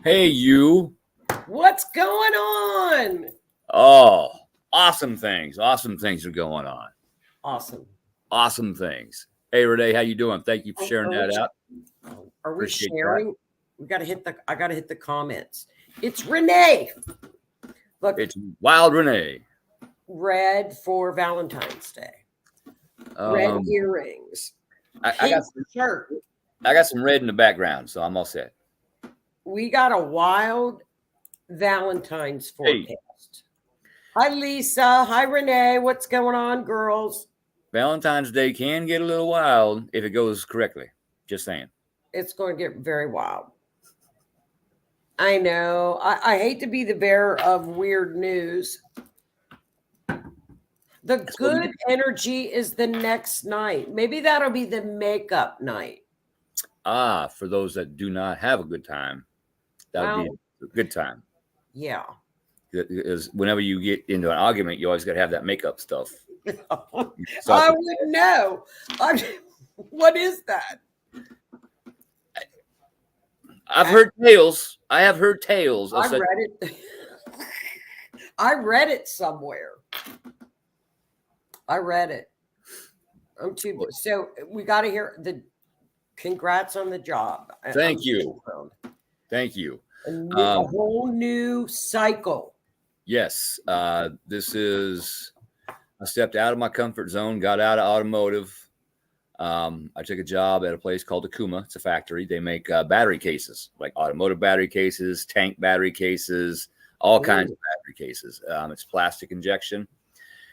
Hey, you. What's going on? Oh, awesome things. Awesome things are going on. Awesome. Awesome things. Hey, Renee, how you doing? Thank you for sharing Are we, that out. are we Appreciate that. sharing? I gotta hit the comments. It's Renee. Look, It's Wild Renee. red for Valentine's Day. Red Um, earrings. I Pink got shirt. some red in the background, so I'm all set. We got a wild Valentine's Hey, forecast. Hi, Lisa. Hi, Renee. What's going on, girls? Valentine's Day can get a little wild if it goes correctly. Just saying. It's going to get very wild. I know. I hate to be the bearer of weird news. The good energy is the next night. Maybe that'll be the makeup night. For those that do not have a good time, that would be a good time. Yeah. Because whenever you get into an argument, you always got to have that makeup stuff. I wouldn't know. What is that? I've heard tales. I have heard tales. I read it. I read it somewhere. I read it. So we got to hear the congrats on the job. Thank you. Thank you. A whole new cycle. Yes. This is, I stepped out of my comfort zone, got out of automotive. I took a job at a place called uhmmm. It's a factory. They make battery cases, like automotive battery cases, tank battery cases, all kinds of battery cases. It's plastic injection.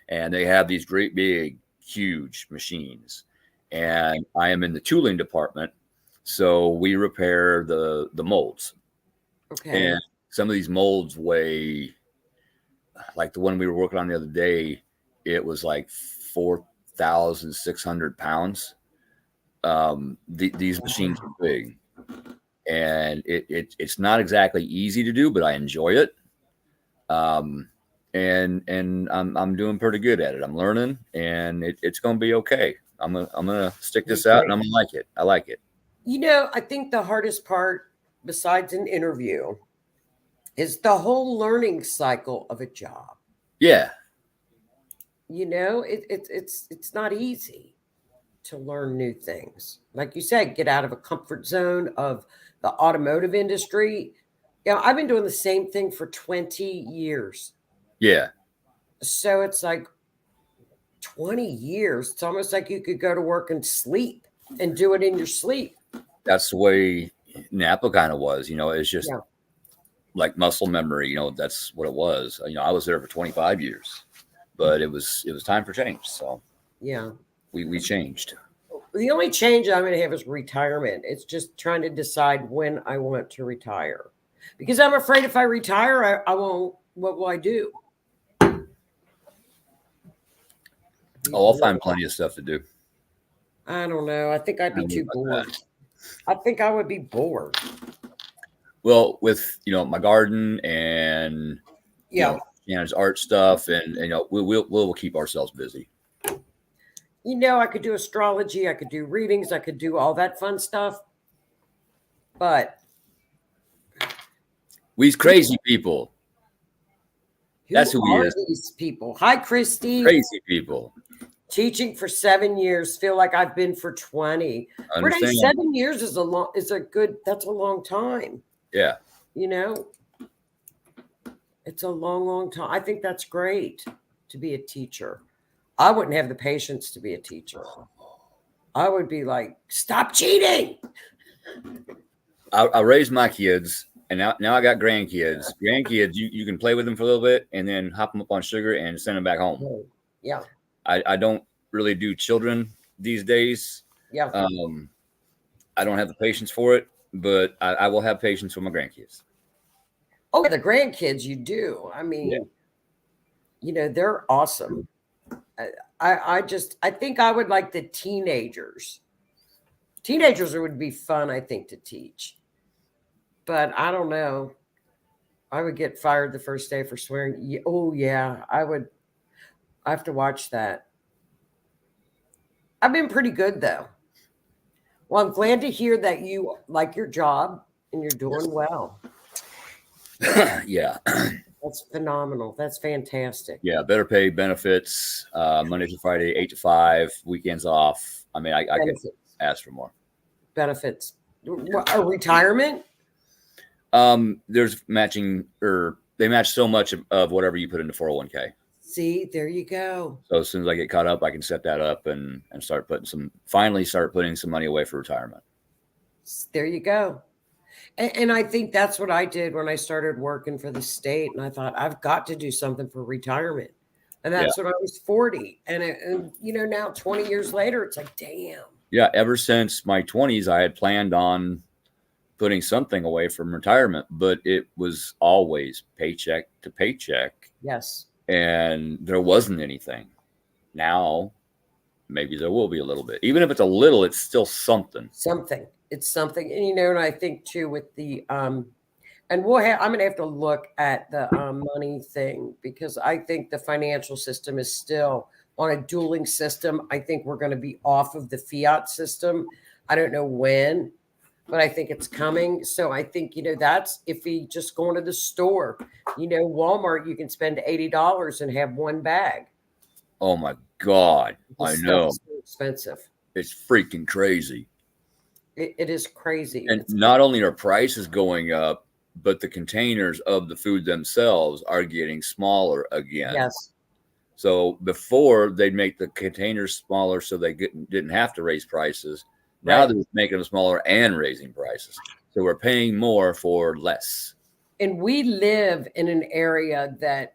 And they have these great big, huge machines. And I am in the tooling department. So we repair the molds. Okay. And some of these molds weigh, like the one we were working on the other day, it was like 4,600 pounds. These machines are big. And it's not exactly easy to do, but I enjoy it. And I'm doing pretty good at it. I'm learning, and it's going to be okay. I'm gonna stick this out, and I'm gonna like it. I like it. You know, I think the hardest part, besides an interview, is the whole learning cycle of a job. Yeah. You know, it's not easy to learn new things. Like you said, get out of a comfort zone of the automotive industry. You know, I've been doing the same thing for 20 years. Yeah. So it's like 20 years. It's almost like you could go to work and sleep and do it in your sleep. That's the way Napa kind of was. You know, it's just like muscle memory. You know, that's what it was. You know, I was there for 25 years, but it was time for change. So yeah, we changed. The only change I'm going to have is retirement. It's just trying to decide when I want to retire, because I'm afraid if I retire, I won't. What will I do? Oh, I'll find plenty of stuff to do. I don't know. I think I'd be too bored. I think I would be bored. Well, with my garden and Shannon's art stuff, and we'll keep ourselves busy. You know, I could do astrology, I could do readings, I could do all that fun stuff, but we's crazy people. That's who he is. These people. Hi, Christy. Crazy people. Teaching for 7 years, feel like I've been for 20. Renee, 7 years is that's a long time. Yeah. You know, it's a long, long time. I think that's great to be a teacher. I wouldn't have the patience to be a teacher. I would be like, stop cheating. I raised my kids, and now I got grandkids. Grandkids, you can play with them for a little bit and then hop them up on sugar and send them back home. Yeah. I don't really do children these days. Yeah. I don't have the patience for it, but I will have patience for my grandkids. Oh, the grandkids, you do. I mean, they're awesome. I think I would like the teenagers. Teenagers would be fun, I think, to teach. But I don't know. I would get fired the first day for swearing. Oh, yeah, I would. I have to watch that. I've been pretty good, though. Well, I'm glad to hear that you like your job and you're doing well. Yeah. That's phenomenal. That's fantastic. Yeah. Better pay, benefits, Monday to Friday, 8 to 5, weekends off. I mean, I could Benefits. ask for more. Benefits. A retirement? There's matching, or they match so much of whatever you put into 401k. See, there you go. So as soon as I get caught up, I can set that up and finally start putting some money away for retirement. There you go. And I think that's what I did when I started working for the state. And I thought, I've got to do something for retirement. And that's when I was 40. And now 20 years later, it's like, damn. Yeah. Ever since my 20s, I had planned on putting something away from retirement, but it was always paycheck to paycheck. Yes. And there wasn't anything. Now, maybe there will be a little bit. Even if it's a little, it's still something. It's something. And, and I think too with the, and I'm going to have to look at the money thing, because I think the financial system is still on a dueling system. I think we're going to be off of the fiat system. I don't know when, but I think it's coming. So I think, that's if you just go into the store, Walmart, you can spend $80 and have one bag. Oh my God. I know. So expensive. It's freaking crazy. It is crazy. And not only are prices going up, but the containers of the food themselves are getting smaller again. Yes. So before they'd make the containers smaller so they didn't have to raise prices. Now they're making them smaller and raising prices. So we're paying more for less. And we live in an area that,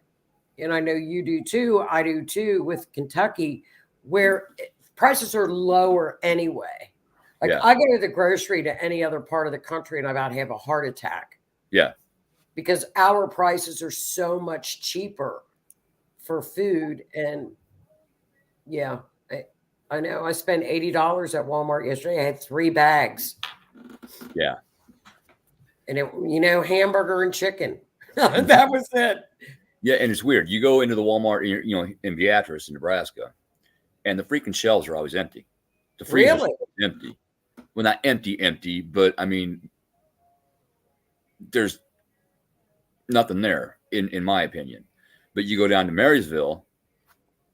and I know you do too, I do too, with Kentucky, where prices are lower anyway. Like I go to the grocery to any other part of the country and I about have a heart attack. Yeah. Because our prices are so much cheaper for food. And yeah, I know I spent $80 at Walmart yesterday. I had 3 bags. Yeah. And it, hamburger and chicken. That was it. Yeah. And it's weird. You go into the Walmart, in Beatrice, in Nebraska, and the freaking shelves are always empty. The freezer's empty. Well, not empty, but I mean, there's nothing there, in my opinion. But you go down to Marysville,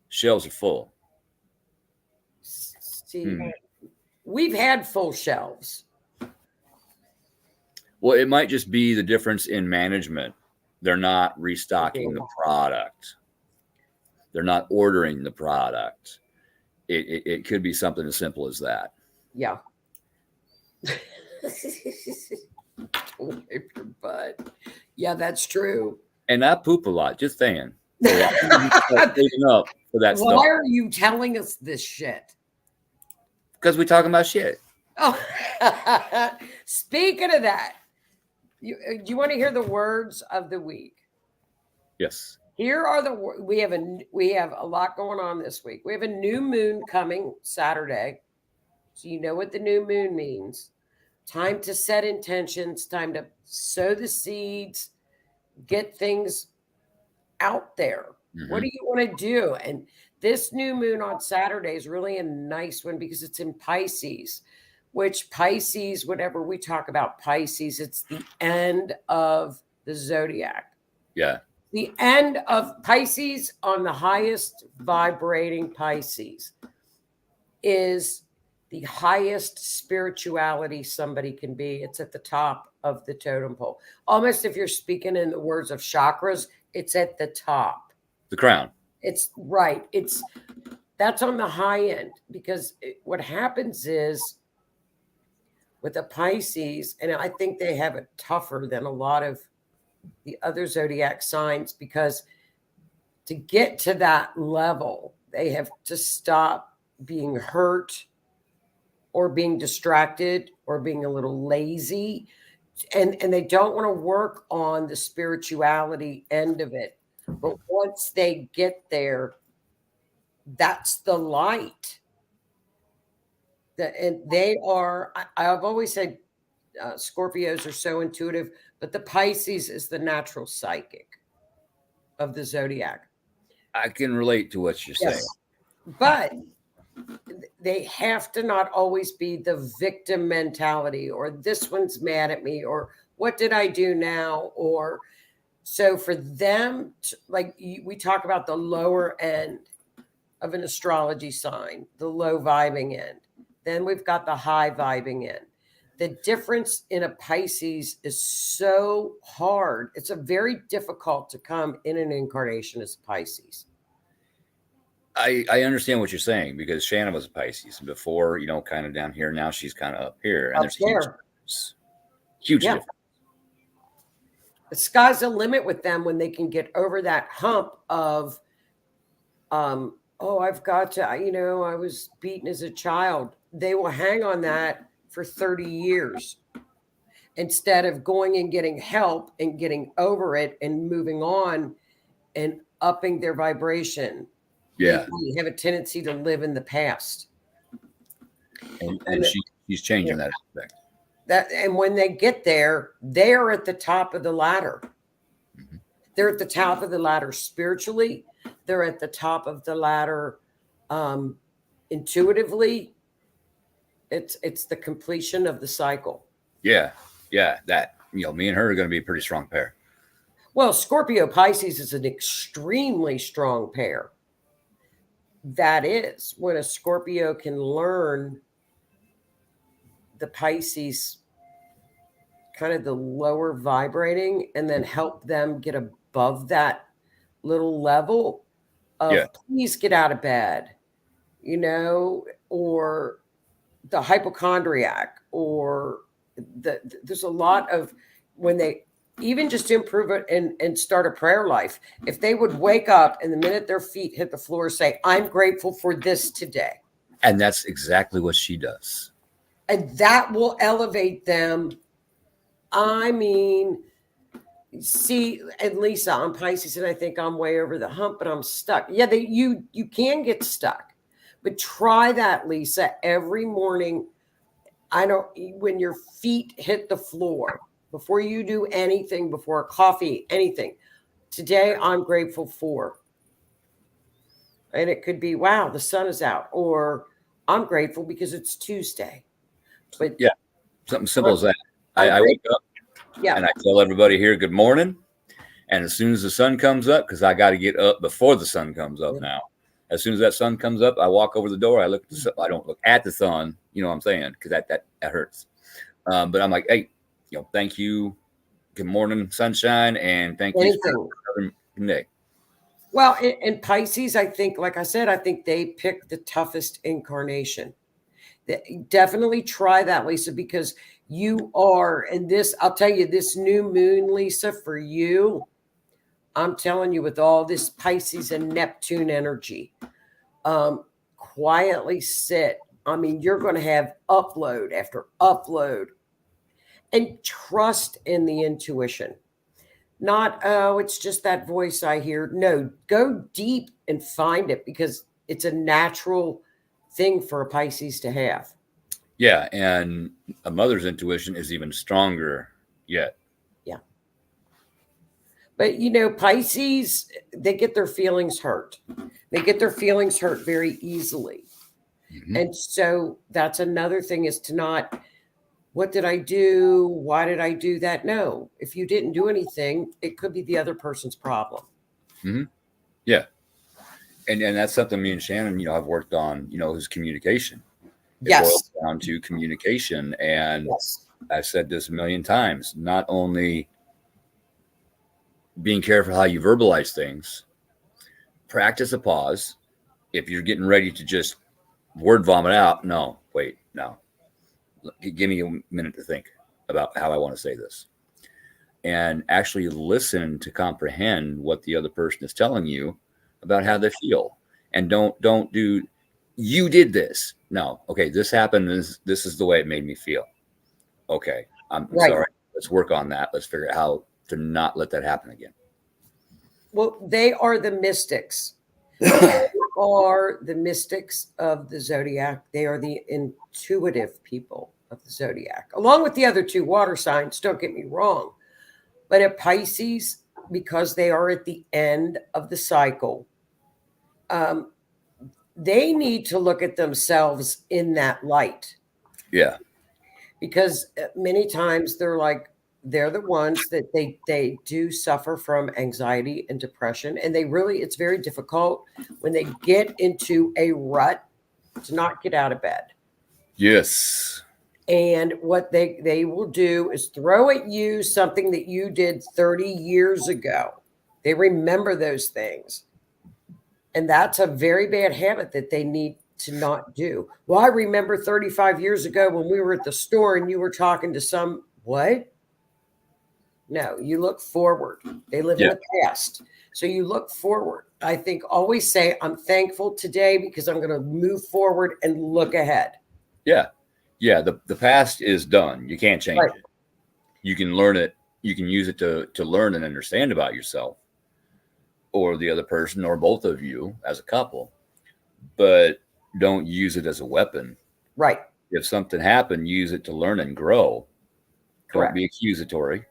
shelves are full. See, we've had full shelves. Well, it might just be the difference in management. They're not restocking the product. They're not ordering the product. It could be something as simple as that. Yeah. Don't wipe your butt. Yeah, that's true. And I poop a lot, just saying. So up for that stuff. Why are you telling us this shit? Because we're talking about shit. Oh, speaking of that, do you want to hear the words of the week? Yes. Here are we have a lot going on this week. We have a new moon coming Saturday. So you know what the new moon means. Time to set intentions, time to sow the seeds, get things out there. Mm-hmm. What do you want to do? And this new moon on Saturday is really a nice one because it's in Pisces, which Pisces, whenever we talk about Pisces, it's the end of the zodiac. Yeah. The end of Pisces on the highest vibrating Pisces is the highest spirituality somebody can be. It's at the top of the totem pole. Almost if you're speaking in the words of chakras, it's at the top. The crown. It's right. That's on the high end, because what happens is with the Pisces, and I think they have it tougher than a lot of the other zodiac signs, because to get to that level, they have to stop being hurt or being distracted or being a little lazy. And they don't want to work on the spirituality end of it. But once they get there, that's the light. And they are, I've always said Scorpios are so intuitive, but the Pisces is the natural psychic of the zodiac. I can relate to what you're saying. But they have to not always be the victim mentality, or this one's mad at me, or what did I do now? Or So for them, we talk about the lower end of an astrology sign, the low vibing end. Then we've got the high vibing end. The difference in a Pisces is so hard. It's a very difficult to come in an incarnation as a Pisces. I understand what you're saying, because Shannon was a Pisces before, kind of down here. Now she's kind of up here, and there's huge difference. The sky's the limit with them when they can get over that hump of, I've got to, I was beaten as a child. They will hang on that for 30 years instead of going and getting help and getting over it and moving on and upping their vibration. Yeah. They have a tendency to live in the past. And she's changing that aspect. And when they get there, they're at the top of the ladder. Mm-hmm. They're at the top of the ladder spiritually. They're at the top of the ladder intuitively. It's the completion of the cycle. Yeah. That, me and her are going to be a pretty strong pair. Well, Scorpio Pisces is an extremely strong pair. That is when a Scorpio can learn the Pisces, kind of the lower vibrating, and then help them get above that little level of please get out of bed, or the hypochondriac, or there's a lot of, when they even just improve it and start a prayer life. If they would wake up and the minute their feet hit the floor, say, I'm grateful for this today. And that's exactly what she does. And that will elevate them. I mean, see, and Lisa, I'm Pisces, and I think I'm way over the hump, but I'm stuck. Yeah, you can get stuck, but try that, Lisa, every morning. When your feet hit the floor, before you do anything, before coffee, anything, today I'm grateful for. And it could be, wow, the sun is out, or I'm grateful because it's Tuesday. But yeah, something simple as that. I wake up and I tell everybody here, good morning. And as soon as the sun comes up, because I got to get up before the sun comes up now. As soon as that sun comes up, I walk over the door. I don't look at the sun, you know what I'm saying? Because that hurts. But I'm like, hey, thank you. Good morning, sunshine. And thank you for another day. Well, in Pisces, I think, like I said, I think they pick the toughest incarnation. Definitely try that, Lisa, because you are, and this, I'll tell you, this new moon, Lisa, for you, I'm telling you, with all this Pisces and Neptune energy, quietly sit. I mean, you're going to have upload after upload, and trust in the intuition. Not, it's just that voice I hear. No, go deep and find it, because it's a natural thing for a Pisces to have. Yeah, and a mother's intuition is even stronger yet. Yeah. But, Pisces, they get their feelings hurt. They get their feelings hurt very easily. Mm-hmm. And so that's another thing, is to not, what did I do? Why did I do that? No, if you didn't do anything, it could be the other person's problem. Mm-hmm. Yeah. And that's something me and Shannon, I've worked on, is communication. It boils down to communication. And I've said this a million times, not only being careful how you verbalize things, practice a pause. If you're getting ready to just word vomit out, no, give me a minute to think about how I want to say this, and actually listen to comprehend what the other person is telling you about how they feel. And don't do, you did this. No. Okay. This happened. This is the way it made me feel. Okay. I'm sorry. Let's work on that. Let's figure out how to not let that happen again. Well, they are the mystics. They are the mystics of the zodiac. They are the intuitive people of the zodiac, along with the other two water signs. Don't get me wrong. But at Pisces, because they are at the end of the cycle, they need to look at themselves in that light. Yeah. Because many times they're like, they're the ones that they do suffer from anxiety and depression, and it's very difficult when they get into a rut to not get out of bed. Yes. And what they will do is throw at you something that you did 30 years ago. They remember those things. And that's a very bad habit that they need to not do. Well, I remember 35 years ago when we were at the store and you were talking to some, what? No, you look forward. They live in the past. So you look forward. I think always say, I'm thankful today because I'm going to move forward and look ahead. Yeah. Yeah. The past is done. You can't change it. You can learn it. You can use it to learn and understand about yourself or the other person or both of you as a couple, but don't use it as a weapon. Right. If something happened, use it to learn and grow. Correct. Don't be accusatory.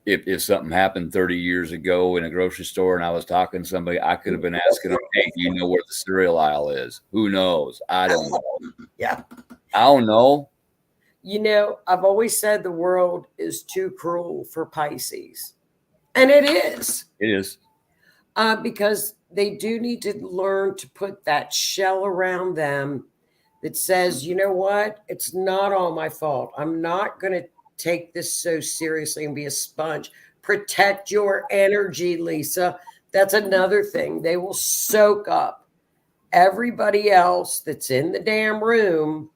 If something happened 30 years ago in a grocery store and I was talking to somebody, I could have been asking them, hey, do you know where the cereal aisle is? Who knows? I don't know. Yeah. I don't know. I've always said the world is too cruel for Pisces. And it is. It is. Because they do need to learn to put that shell around them that says, you know what? It's not all my fault. I'm not going to take this so seriously and be a sponge. Protect your energy, Lisa. That's another thing. They will soak up everybody else that's in the damn room,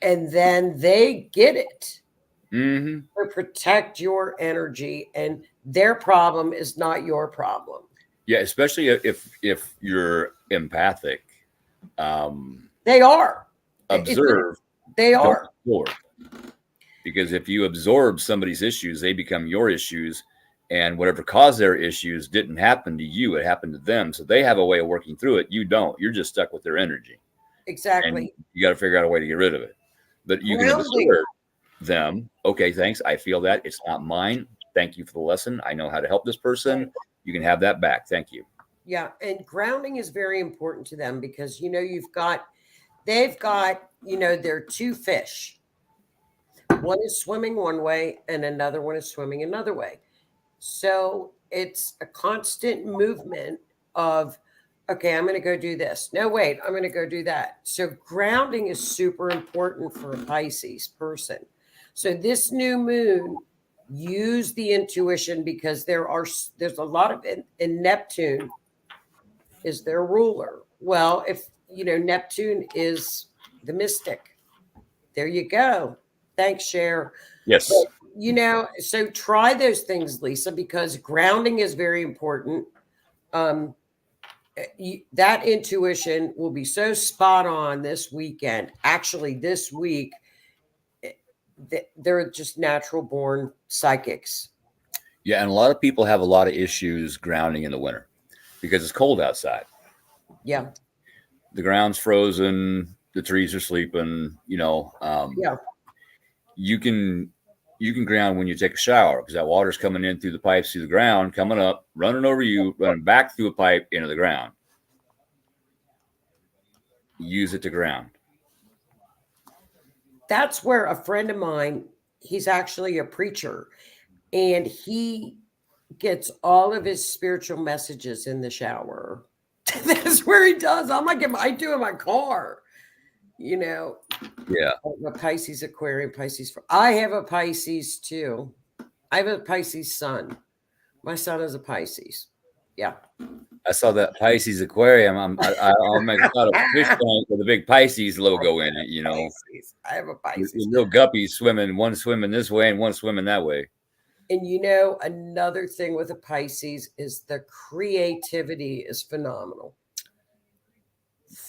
and then they get it. Mm-hmm. To protect your energy, and their problem is not your problem. Yeah, especially if you're empathic. They are. Observe. They are. Absorb. Because if you absorb somebody's issues, they become your issues, and whatever caused their issues didn't happen to you, it happened to them. So they have a way of working through it. You don't. You're just stuck with their energy. Exactly. And you got to figure out a way to get rid of it. But you can observe them. Okay, thanks. I feel that. It's not mine. Thank you for the lesson. I know how to help this person. You can have that back. Thank you. Yeah. And grounding is very important to them because, they've got, they're two fish. One is swimming one way and another one is swimming another way. So it's a constant movement of, okay, I'm going to go do this. No, wait, I'm going to go do that. So grounding is super important for a Pisces person. So this new moon, use the intuition because there's a lot of in Neptune is their ruler. Well, if Neptune is the mystic, there you go. Thanks, Cher. Yes. But, so try those things, Lisa, because grounding is very important. That intuition will be so spot on this weekend. Actually, this week, they're just natural born psychics. Yeah, and a lot of people have a lot of issues grounding in the winter because it's cold outside. Yeah. The ground's frozen. The trees are sleeping. Yeah. You can ground when you take a shower because that water's coming in through the pipes through the ground, coming up, running over you, running back through a pipe into the ground. Use it to ground. That's where a friend of mine, he's actually a preacher, and he gets all of his spiritual messages in the shower. That's where he does. I'm like, I do in my car. Yeah. A Pisces, Aquarium, Pisces. I have a Pisces too. I have a Pisces sun. My son is a Pisces. Yeah. I saw that Pisces aquarium. I'll make a lot of fish tank with a big Pisces logo in it. Pisces. I have a Pisces. Little guppies swimming, one swimming this way and one swimming that way. And another thing with a Pisces is the creativity is phenomenal.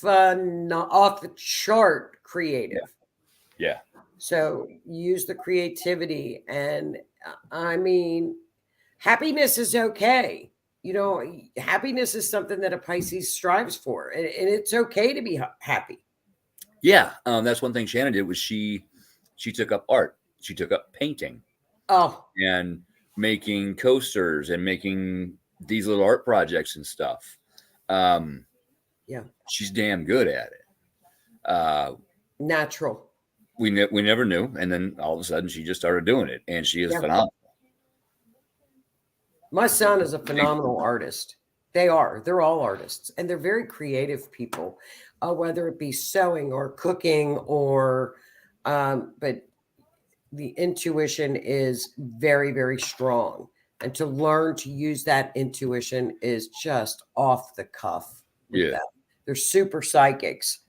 Off the chart creative. Yeah. So use the creativity, and happiness is okay. Happiness is something that a Pisces strives for, and it's okay to be happy. Yeah, that's one thing Shannon did was she took up art. She took up painting. Oh, and making coasters and making these little art projects and stuff. Yeah, she's damn good at it. Natural. we never knew, and then all of a sudden she just started doing it, and she is phenomenal. My son is a phenomenal artist. They're all artists, and they're very creative people, whether it be sewing or cooking or, but the intuition is very, very strong. And to learn to use that intuition is just off the cuff. Yeah. Them. They're super psychics,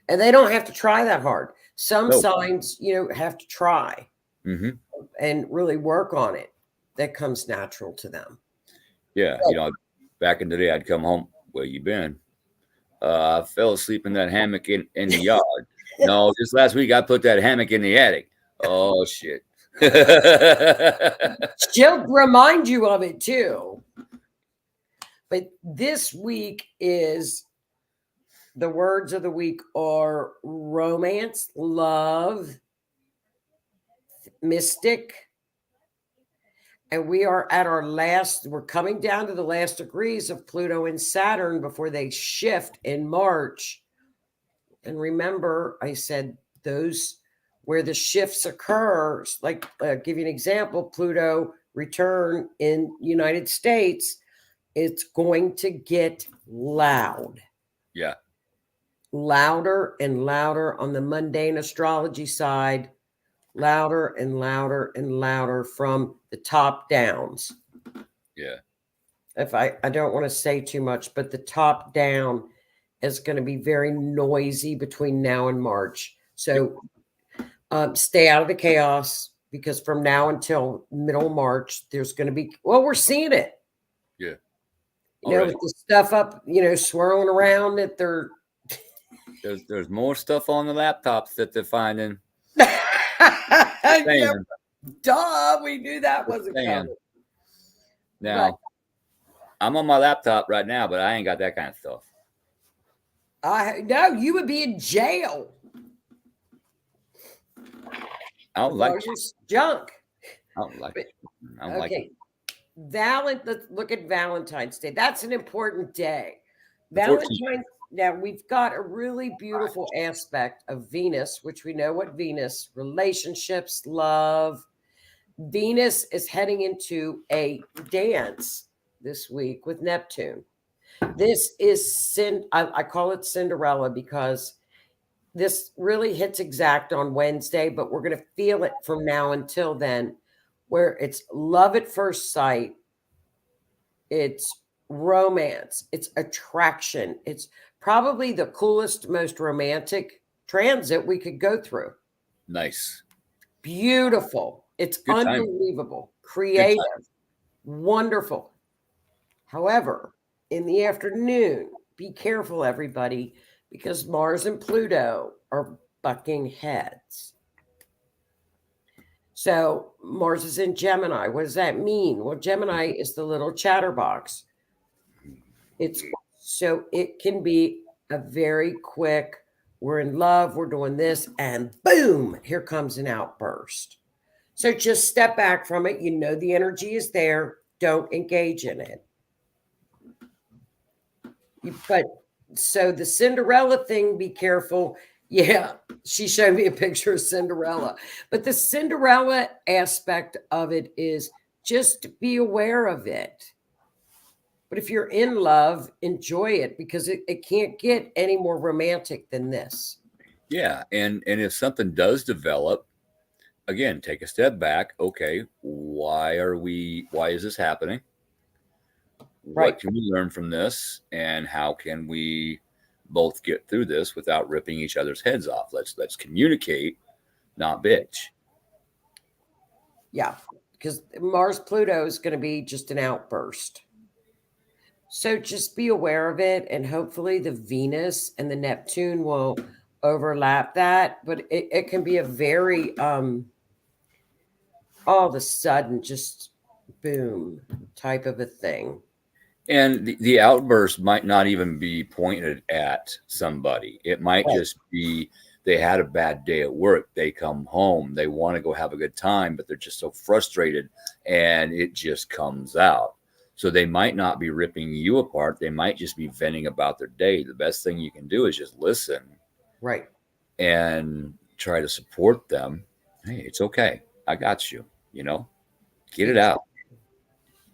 and they don't have to try that hard. Some signs, have to try and really work on it. That comes natural to them. Yeah. Back in the day, I'd come home. Where you been? I fell asleep in that hammock in the yard. No, just last week I put that hammock in the attic. Oh, shit. She'll remind you of it too. But this week is, the words of the week are romance, love, mystic. And we are at we're coming down to the last degrees of Pluto and Saturn before they shift in March. And remember, I said those where the shifts occur, like give you an example, Pluto return in United States, it's going to get loud. Yeah. Louder and louder on the mundane astrology side. Louder and louder and louder from the top downs. Yeah. If I don't want to say too much, but the top down is going to be very noisy between now and March. So stay out of the chaos, because from now until middle March, there's going to be, we're seeing it. Yeah. With the stuff up, swirling around that there's more stuff on the laptops that they're finding. Yeah, duh, we knew that wasn't coming. Now, I'm on my laptop right now, but I ain't got that kind of stuff. No, you would be in jail. I don't like junk. I don't like it. I don't like it. Let's look at Valentine's Day. That's an important day. Valentine's. Now, we've got a really beautiful aspect of Venus, which we know what Venus, relationships, love. Venus is heading into a dance this week with Neptune. This is, I call it Cinderella, because this really hits exact on Wednesday, but we're going to feel it from now until then, where it's love at first sight. It's romance. It's attraction. It's probably the coolest, most romantic transit we could go through. Nice. Beautiful. It's good unbelievable. Time. Creative. Wonderful. However, in the afternoon, be careful, everybody, because Mars and Pluto are bucking heads. So Mars is in Gemini. What does that mean? Well, Gemini is the little chatterbox. So it can be a very quick, we're in love, we're doing this, and boom, here comes an outburst. So just step back from it. The energy is there. Don't engage in it. But so the Cinderella thing, be careful. Yeah, she showed me a picture of Cinderella. But the Cinderella aspect of it is just be aware of it. But if you're in love, enjoy it, because it can't get any more romantic than this. Yeah. And if something does develop, again, take a step back. Okay, why is this happening? Right. What can we learn from this? And how can we both get through this without ripping each other's heads off? Let's communicate, not bitch. Yeah, because Mars Pluto is going to be just an outburst. So just be aware of it, and hopefully the Venus and the Neptune will overlap that. But it can be a very all of a sudden just boom type of a thing. And the outburst might not even be pointed at somebody. It might just be they had a bad day at work. They come home. They want to go have a good time, but they're just so frustrated, and it just comes out. So they might not be ripping you apart. They might just be venting about their day. The best thing you can do is just listen. Right. And try to support them, hey, it's okay. I got you. Get it out.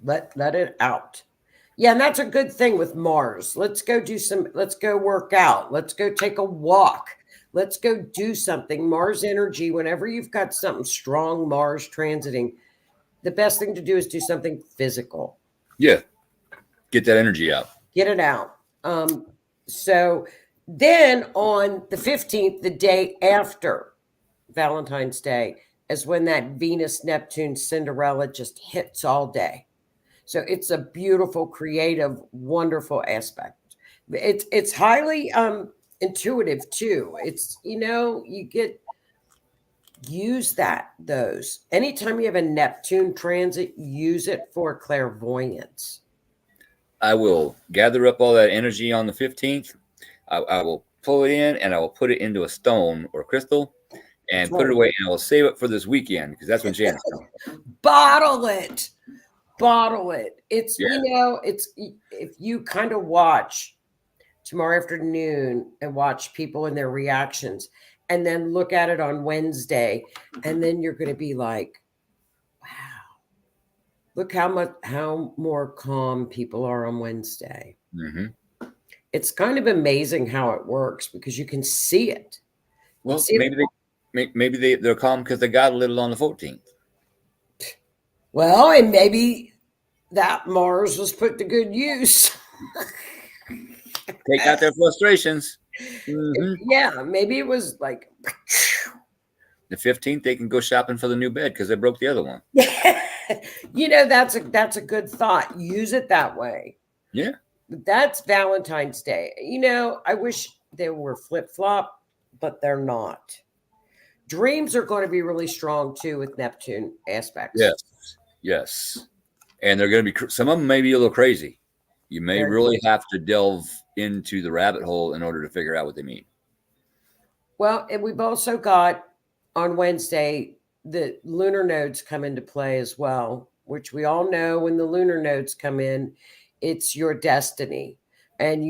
Let it out. Yeah, and that's a good thing with Mars. Let's go work out. Let's go take a walk. Let's go do something. Mars energy, whenever you've got something strong, Mars transiting, the best thing to do is do something physical. Yeah. Get that energy out. Get it out. So then on the 15th, the day after Valentine's Day, is when that Venus Neptune Cinderella just hits all day. So it's a beautiful, creative, wonderful aspect. It's highly intuitive too. It's, you use those. Anytime you have a Neptune transit, use it for clairvoyance. I will gather up all that energy on the 15th. I will pull it in and I will put it into a stone or crystal and put it away, and I will save it for this weekend because that's when Janet's coming. Bottle it. It's, it's, if you kind of watch tomorrow afternoon and watch people and their reactions and then look at it on Wednesday, and then you're going to be like, wow, look how more calm people are on Wednesday. Mm-hmm. It's kind of amazing how it works because you can see it. Well, maybe they're calm because they got a little on the 14th. Well, and maybe that Mars was put to good use. Take out their frustrations. Mm-hmm. Yeah, maybe it was like the 15th. They can go shopping for the new bed because they broke the other one. That's a good thought. Use it that way. Yeah, that's Valentine's Day. I wish they were flip-flop, but they're not. Dreams are going to be really strong too with Neptune aspects. Yes. And they're going to be, some of them may be a little crazy. You may really have to delve into the rabbit hole in order to figure out what they mean. Well, and we've also got on Wednesday, the lunar nodes come into play as well, which we all know when the lunar nodes come in, it's your destiny. And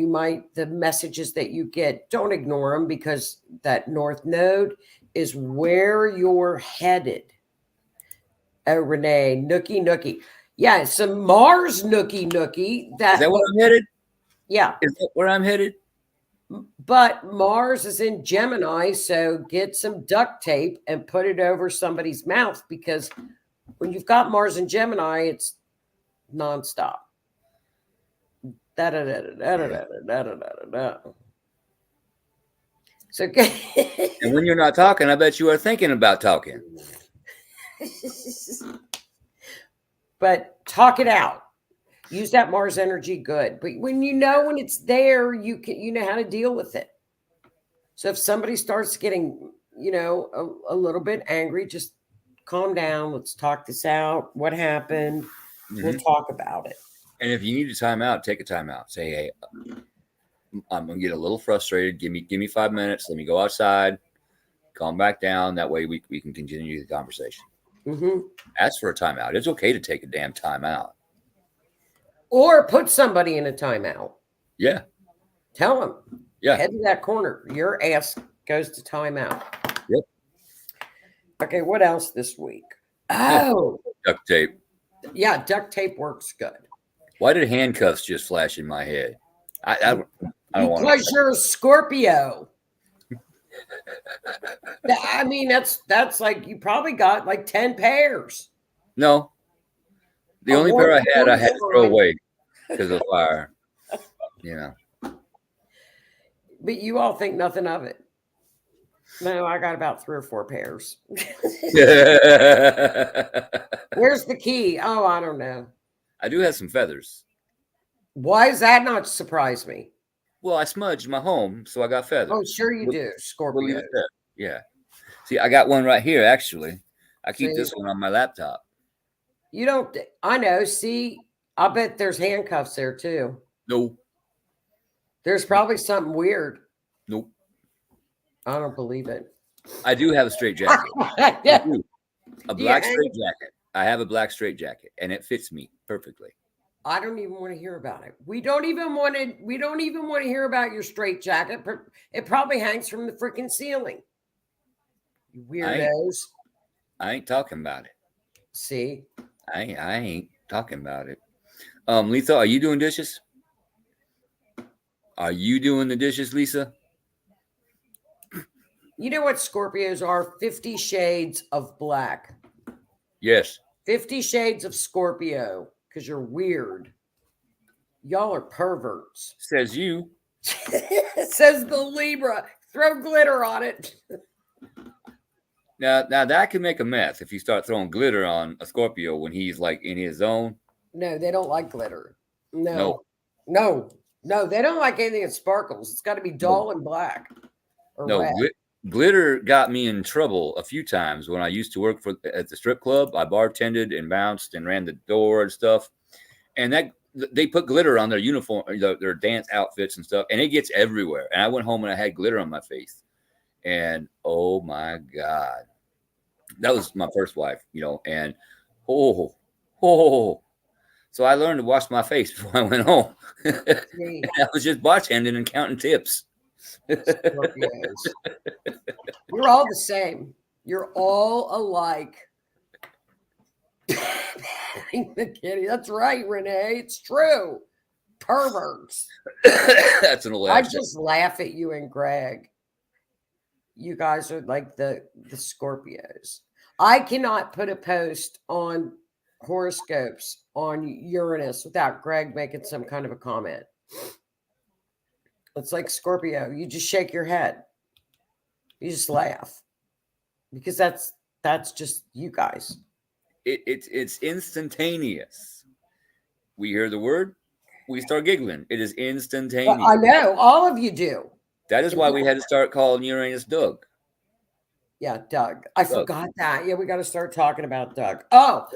the messages that you get, don't ignore them because that North Node is where you're headed. Oh, Renee, nookie. Yeah, some Mars nookie. Is that where I'm headed? Yeah. Is that where I'm headed? But Mars is in Gemini, so get some duct tape and put it over somebody's mouth because when you've got Mars in Gemini, it's nonstop. Da da da da da da da da da. So, and when you're not talking, I bet you are thinking about talking. But talk it out. Use that Mars energy good. But when it's there, you know how to deal with it. So if somebody starts getting, a little bit angry, just calm down. Let's talk this out. What happened? Mm-hmm. We'll talk about it. And if you need a timeout, take a timeout. Say, hey, I'm going to get a little frustrated. Give me 5 minutes. Let me go outside, calm back down. That way we can continue the conversation. Mm-hmm. Ask for a timeout. It's okay to take a damn timeout. Or put somebody in a timeout. Yeah. Tell them. Yeah. Head to that corner. Your ass goes to timeout. Yep. Okay, what else this week? Oh. Duct tape. Yeah, duct tape works good. Why did handcuffs just flash in my head? I don't want to. Because you're a Scorpio. I mean, that's like you probably got like 10 pairs. No. The only pair I had to throw away because of fire. But you all think nothing of it. No, I got about 3 or 4 pairs. Where's the key? Oh, I don't know. I do have some feathers. Why does that not surprise me? Well, I smudged my home, so I got feathers. Oh, sure you do, Scorpio. Yeah. See, I got one right here, actually. I keep this one on my laptop. You don't. I know. See, I bet there's handcuffs there, too. No. There's probably something weird. Nope. I don't believe it. I do have a straight jacket. Yeah. A black straight jacket. I have a black straight jacket, and it fits me perfectly. I don't even want to hear about it. We don't even want to hear about your straight jacket. It probably hangs from the freaking ceiling. You weirdos. I ain't talking about it. See? I ain't talking about it. Lisa, are you doing dishes? Are you doing the dishes, Lisa? You know what Scorpios are? 50 Shades of Black. Yes. 50 Shades of Scorpio, because you're weird. Y'all are perverts. Says you. Says the Libra. Throw glitter on it. Now that can make a mess if you start throwing glitter on a Scorpio when he's like in his zone. No, they don't like glitter. No. They don't like anything that sparkles. It's got to be dull and black. Or red. Glitter got me in trouble a few times when I used to work at the strip club. I bartended and bounced and ran the door and stuff. And that they put glitter on their uniform, their dance outfits and stuff, and it gets everywhere. And I went home and I had glitter on my face. And oh my God, that was my first wife, and oh. So I learned to wash my face before I went home. I was just bartending and counting tips. Scorpios. You're all the same. You're all alike. The kitty. That's right, Renee. It's true. Perverts. That's an I just laugh at you and Greg. You guys are like the Scorpios. I cannot put a post on horoscopes on Uranus without Greg making some kind of a comment. It's like Scorpio. You just shake your head. You just laugh. Because that's just you guys. It's instantaneous. We hear the word, we start giggling. It is instantaneous. Well, I know. All of you do. That is why we had to start calling Uranus Doug. Yeah, Doug. I forgot that. Yeah, we got to start talking about Doug. Oh,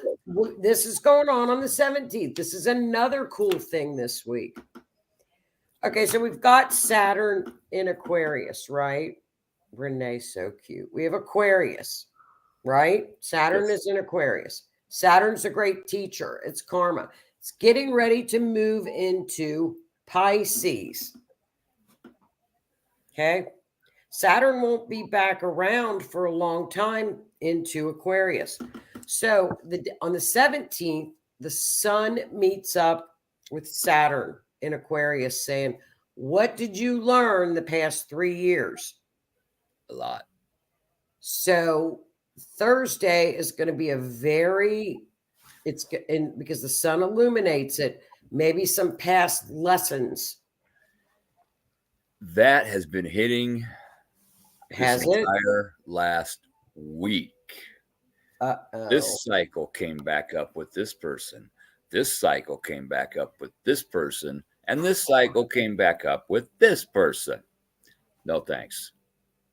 this is going on the 17th. This is another cool thing this week. Okay, so we've got Saturn in Aquarius, right? Renee's so cute. We have Aquarius, right? Saturn is in Aquarius. Saturn's a great teacher. It's karma. It's getting ready to move into Pisces. Okay. Saturn won't be back around for a long time into Aquarius. So on the 17th, the sun meets up with Saturn in Aquarius saying, what did you learn the past 3 years? A lot. So Thursday is going to be because the sun illuminates it, maybe some past lessons. That has been hitting this entire last week. This cycle came back up with this person. This cycle came back up with this person. And this cycle came back up with this person. No thanks.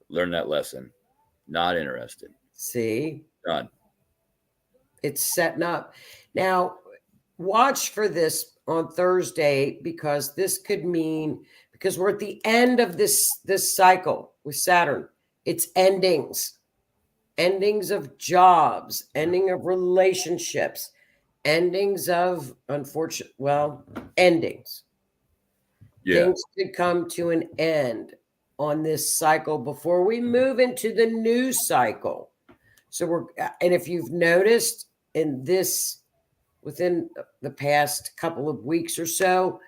Learn that lesson. Not interested. See? Done. It's setting up. Now, watch for this on Thursday because this could mean, because we're at the end of this cycle with Saturn. It's endings of jobs, ending of relationships, endings of endings. Yeah. Things could come to an end on this cycle before we move into the new cycle. So and if you've noticed within the past couple of weeks or so,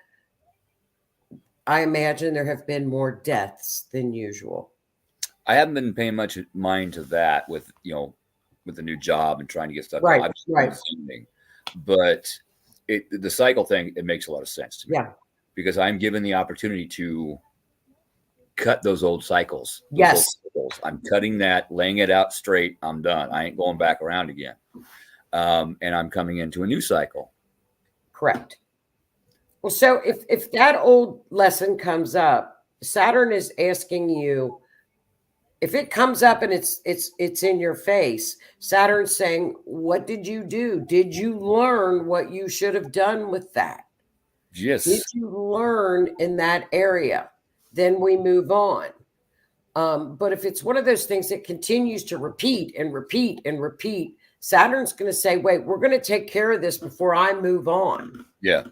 I imagine there have been more deaths than usual. I haven't been paying much mind to that with the new job and trying to get stuff right, done. Right. But the cycle thing, it makes a lot of sense to me. Yeah. Because I'm given the opportunity to cut those old cycles. Yes. I'm cutting that, laying it out straight. I'm done. I ain't going back around again. And I'm coming into a new cycle. Correct. Well, so if that old lesson comes up, Saturn is asking you, if it comes up and it's in your face, Saturn's saying, what did you do? Did you learn what you should have done with that? Yes. Did you learn in that area? Then we move on. But if it's one of those things that continues to repeat and repeat and repeat, Saturn's going to say, wait, we're going to take care of this before I move on. Yeah.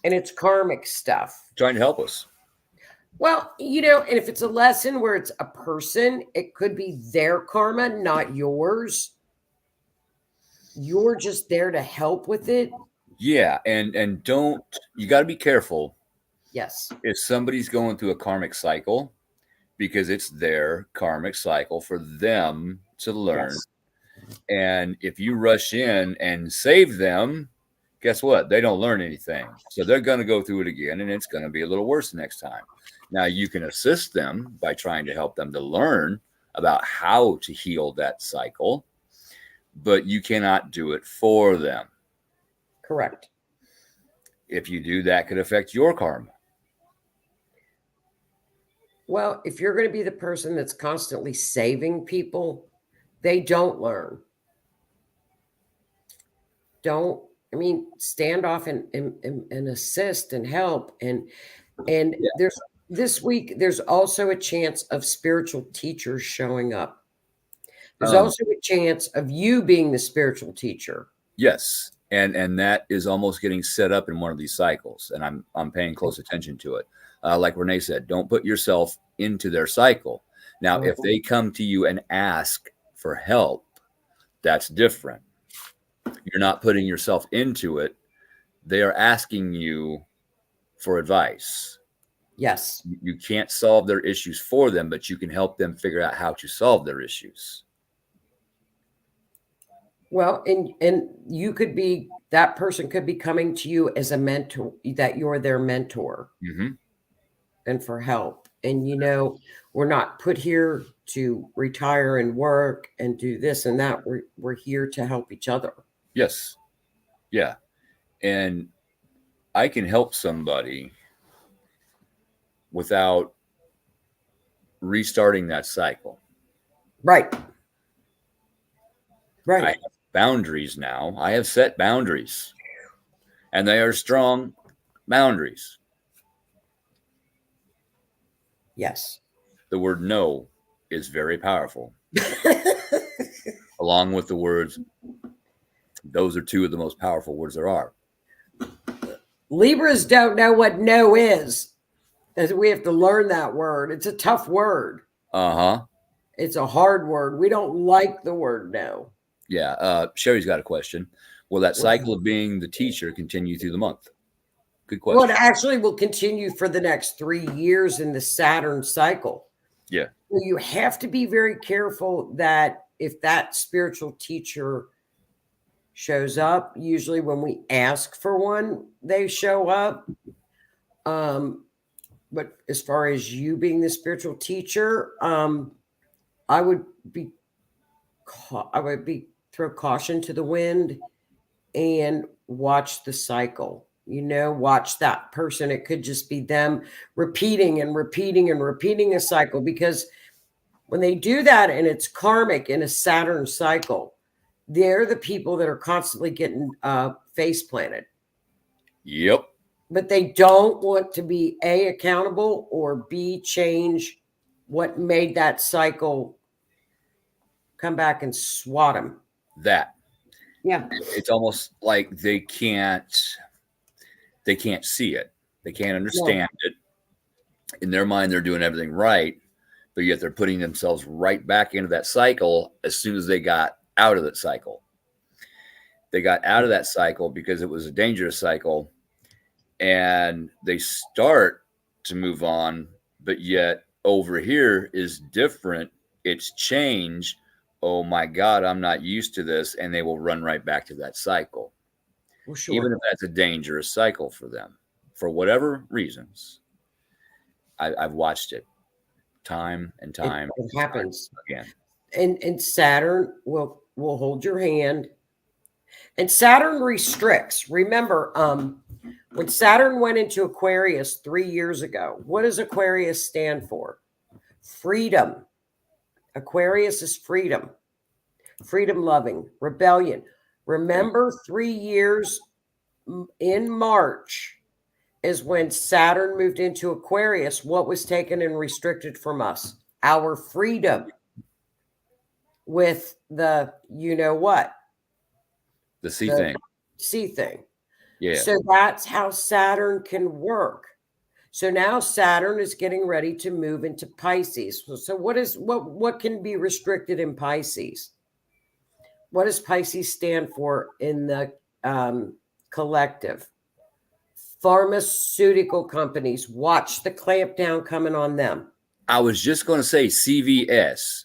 And it's karmic stuff. Trying to help us. Well, and if it's a lesson where it's a person, it could be their karma, not yours. You're just there to help with it. Yeah, and you got to be careful. Yes. If somebody's going through a karmic cycle, because it's their karmic cycle for them to learn. Yes. And if you rush in and save them, guess what? They don't learn anything. So they're going to go through it again, and it's going to be a little worse next time. Now, you can assist them by trying to help them to learn about how to heal that cycle, but you cannot do it for them. Correct. If you do, that could affect your karma. Well, if you're going to be the person that's constantly saving people, they don't learn. Stand off and assist and help. And there's this week, there's also a chance of spiritual teachers showing up. There's also a chance of you being the spiritual teacher. Yes. And that is almost getting set up in one of these cycles. And I'm paying close attention to it. Like Renee said, don't put yourself into their cycle. Now, if they come to you and ask for help, that's different. You're not putting yourself into it. They are asking you for advice. Yes. You can't solve their issues for them, but you can help them figure out how to solve their issues. Well, and you could be, that person could be coming to you as a mentor, that you're their mentor and for help. And, we're not put here to retire and work and do this and that. We're here to help each other. Yes. Yeah. And I can help somebody without restarting that cycle. Right. I have boundaries now. I have set boundaries, and they are strong boundaries. Yes. The word no is very powerful. Along with the words, those are two of the most powerful words there are. Libras don't know what no is. We have to learn that word. It's a tough word. It's a hard word. We don't like the word no. Yeah. Sherry's got a question. Will that cycle of being the teacher continue through the month? Good question. Well, it actually will continue for the next 3 years in the Saturn cycle. Yeah. So you have to be very careful that if that spiritual teacher shows up, usually when we ask for one, they show up. But as far as you being the spiritual teacher, I would throw caution to the wind and watch the cycle. Watch that person. It could just be them repeating and repeating and repeating a cycle, because when they do that and it's karmic in a Saturn cycle, they're the people that are constantly getting face planted. Yep. But they don't want to be A, accountable, or B, change what made that cycle come back and swat them. That. Yeah. It's almost like they can't see it. They can't understand it. In their mind, they're doing everything right, but yet they're putting themselves right back into that cycle as soon as they got out of that cycle. They got out of that cycle because it was a dangerous cycle, and they start to move on, but yet over here is different. It's change. Oh my God, I'm not used to this. And they will run right back to that cycle. Well, sure. Even if that's a dangerous cycle for them, for whatever reasons. I've watched it time and time. It happens again. And Saturn will hold your hand. And Saturn restricts. Remember, when Saturn went into Aquarius 3 years ago, what does Aquarius stand for? Freedom. Aquarius is freedom. Freedom loving, rebellion. Remember, 3 years in March is when Saturn moved into Aquarius. What was taken and restricted from us? Our freedom. With the, what? The C thing. C thing. Yeah. So that's how Saturn can work. So now Saturn is getting ready to move into Pisces. So what can be restricted in Pisces? What does Pisces stand for in the collective? Pharmaceutical companies. Watch the clamp down coming on them. I was just going to say CVS,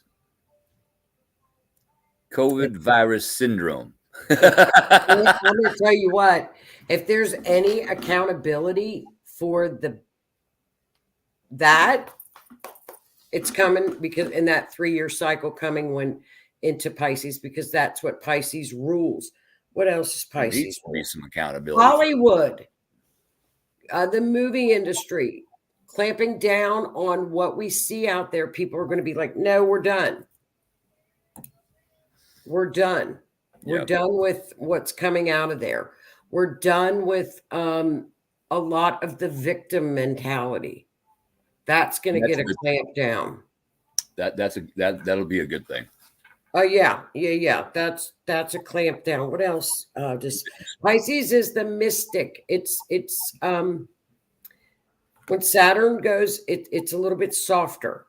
COVID virus syndrome. I'm going to tell you what, if there's any accountability for that, it's coming, because in that 3-year cycle coming into Pisces, because that's what Pisces rules. What else is There Pisces? needs to be some accountability. Hollywood, the movie industry, clamping down on what we see out there. People are going to be like, no, we're done. We're done. We're done with what's coming out of there. We're done with a lot of the victim mentality. That's going to get a clamp down. That'll be a good thing. Oh yeah. That's a clamp down. What else? Just Pisces is the mystic. It's when Saturn goes, it's a little bit softer,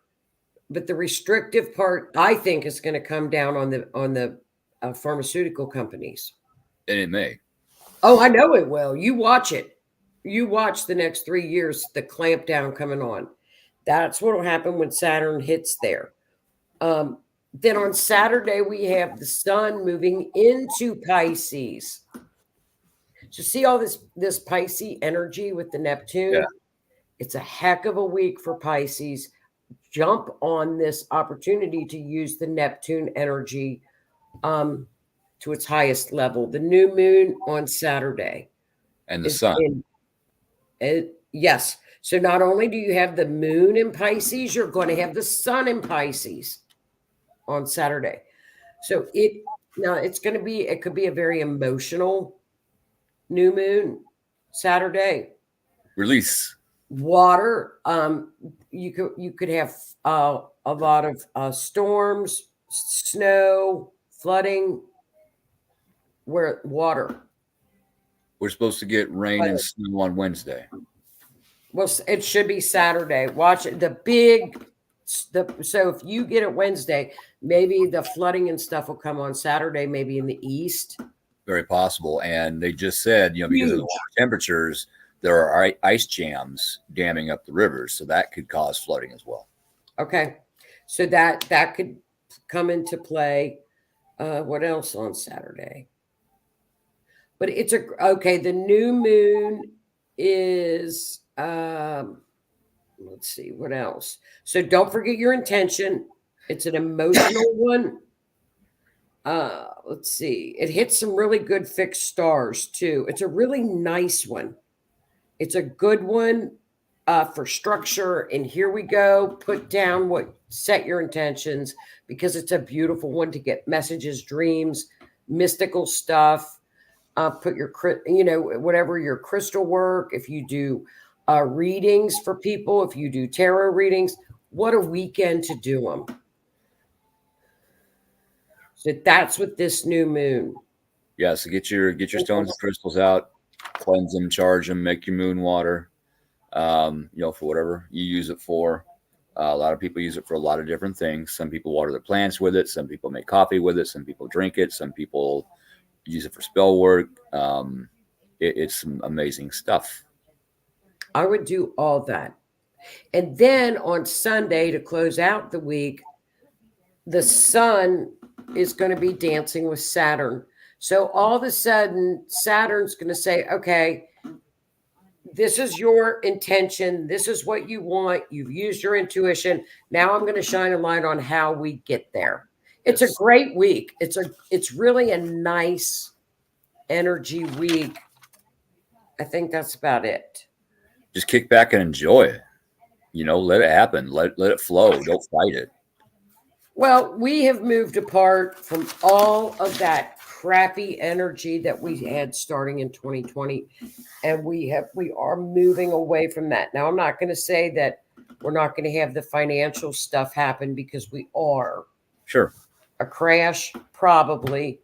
but the restrictive part, I think, is going to come down on the pharmaceutical companies. And it may. Oh, I know it will. You watch it. You watch the next 3 years, the clamp down coming on. That's what will happen when Saturn hits there. Then on Saturday, we have the sun moving into Pisces. So see all this Pisces energy with the Neptune? Yeah. It's a heck of a week for Pisces. Jump on this opportunity to use the Neptune energy to its highest level. The new moon on Saturday. And the sun. Yes. So not only do you have the moon in Pisces, you're going to have the sun in Pisces on Saturday. So it could be a very emotional new moon Saturday. Release. Water. You could have a lot of storms, snow, flooding, where water. We're supposed to get rain and snow on Wednesday. Well, it should be Saturday. Watch it. So if you get it Wednesday, maybe the flooding and stuff will come on Saturday, maybe in the east. Very possible. And they just said, because of the water temperatures, there are ice jams damming up the rivers, so that could cause flooding as well. Okay, so that could come into play. What else on Saturday? But the new moon is let's see what else. So don't forget your intention. It's an emotional one. Let's see. It hits some really good fixed stars too. It's a really nice one. It's a good one for structure. And here we go. Set your intentions, because it's a beautiful one to get messages, dreams, mystical stuff. Put your, whatever your crystal work. If you do readings for people, if you do tarot readings, what a weekend to do them. So that's with this new moon. Yeah. So get your stones and crystals out, cleanse them, charge them, make your moon water, for whatever you use it for. A lot of people use it for a lot of different things. Some people water their plants with it. Some people make coffee with it. Some people drink it. Some people use it for spell work. It's some amazing stuff. I would do all that. And then on Sunday, to close out the week, the sun is going to be dancing with Saturn. So all of a sudden, Saturn's going to say, okay, this is your intention. This is what you want. You've used your intuition. Now I'm going to shine a light on how we get there. It's a great week. It's really a nice energy week. I think that's about it. Just kick back and enjoy it. Let it happen. Let it flow. Don't fight it. Well, we have moved apart from all of that crappy energy that we had starting in 2020, and we are moving away from that. Now, I'm not going to say that we're not going to have the financial stuff happen, because we are. Sure. A crash, probably.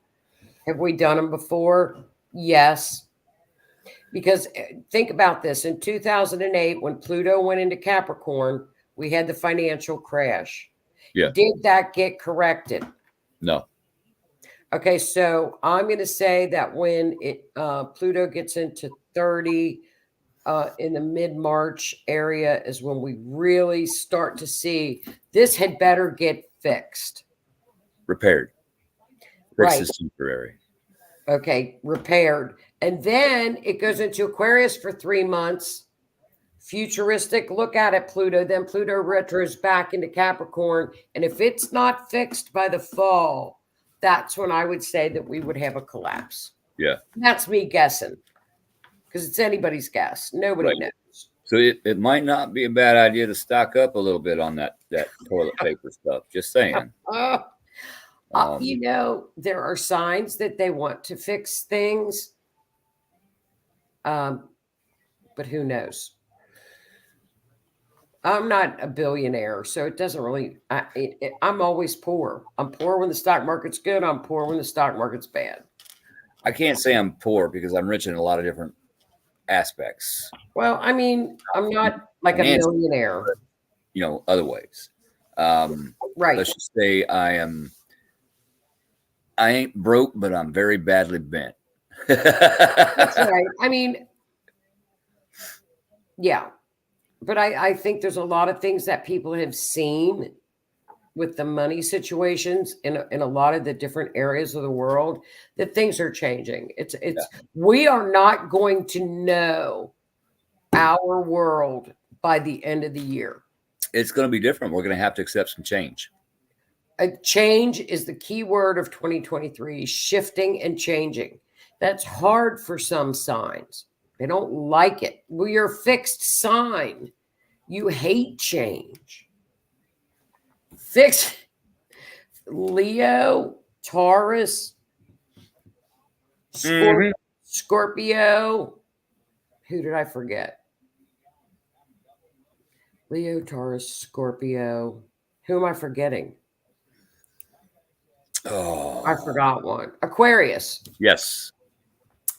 Have we done them before? Yes. Because think about this. In 2008, when Pluto went into Capricorn, we had the financial crash. Yeah. Did that get corrected? No. Okay, so I'm going to say that when Pluto gets into 30 in the mid-March area is when we really start to see this had better get fixed. Repaired. Right. Fix is temporary. Okay, repaired. And then it goes into Aquarius for 3 months. Futuristic look at Pluto. Then Pluto retros back into Capricorn. And if it's not fixed by the fall, that's when I would say that we would have a collapse. Yeah. That's me guessing. Because it's anybody's guess. Nobody knows. So it might not be a bad idea to stock up a little bit on that toilet paper stuff. Just saying. You know, there are signs that they want to fix things. But who knows? I'm not a billionaire, so it doesn't really, I'm always poor. I'm poor when the stock market's good. I'm poor when the stock market's bad. I can't say I'm poor because I'm rich in a lot of different aspects. Well, I mean, I'm not like a millionaire. But, you know, other ways. Right. Let's just say I ain't broke, but I'm very badly bent. That's right. I mean, yeah. But I think there's a lot of things that people have seen with the money situations in a lot of the different areas of the world that things are changing. We are not going to know our world by the end of the year. It's going to be different. We're going to have to accept some change. A change is the key word of 2023, shifting and changing. That's hard for some signs. They don't like it. Well, you're a fixed sign. You hate change. Fixed. Leo, Taurus, Scorpio. Who did I forget? Leo, Taurus, Scorpio. Who am I forgetting? Oh, I forgot one. Aquarius. Yes.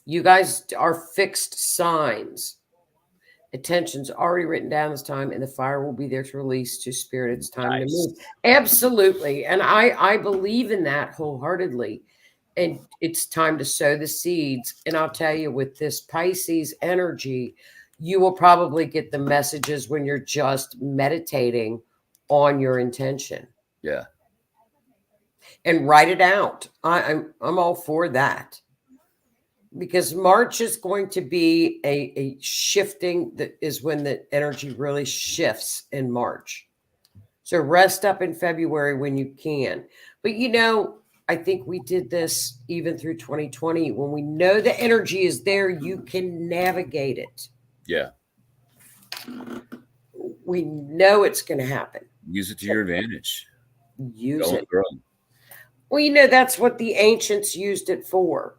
You guys are fixed signs. Attention's already written down this time, and the fire will be there to release to spirit. It's time to move. Absolutely. And I believe in that wholeheartedly. And it's time to sow the seeds. And I'll tell you, with this Pisces energy, you will probably get the messages when you're just meditating on your intention. Yeah. And write it out. I'm all for that. Because March is going to be a shifting, that is when the energy really shifts in March. So rest up in February when you can. But you know, I think we did this even through 2020. When we know the energy is there, you can navigate it. Yeah. We know it's going to happen. Use it to your advantage. Use it. Grow. Well, you know, that's what the ancients used it for.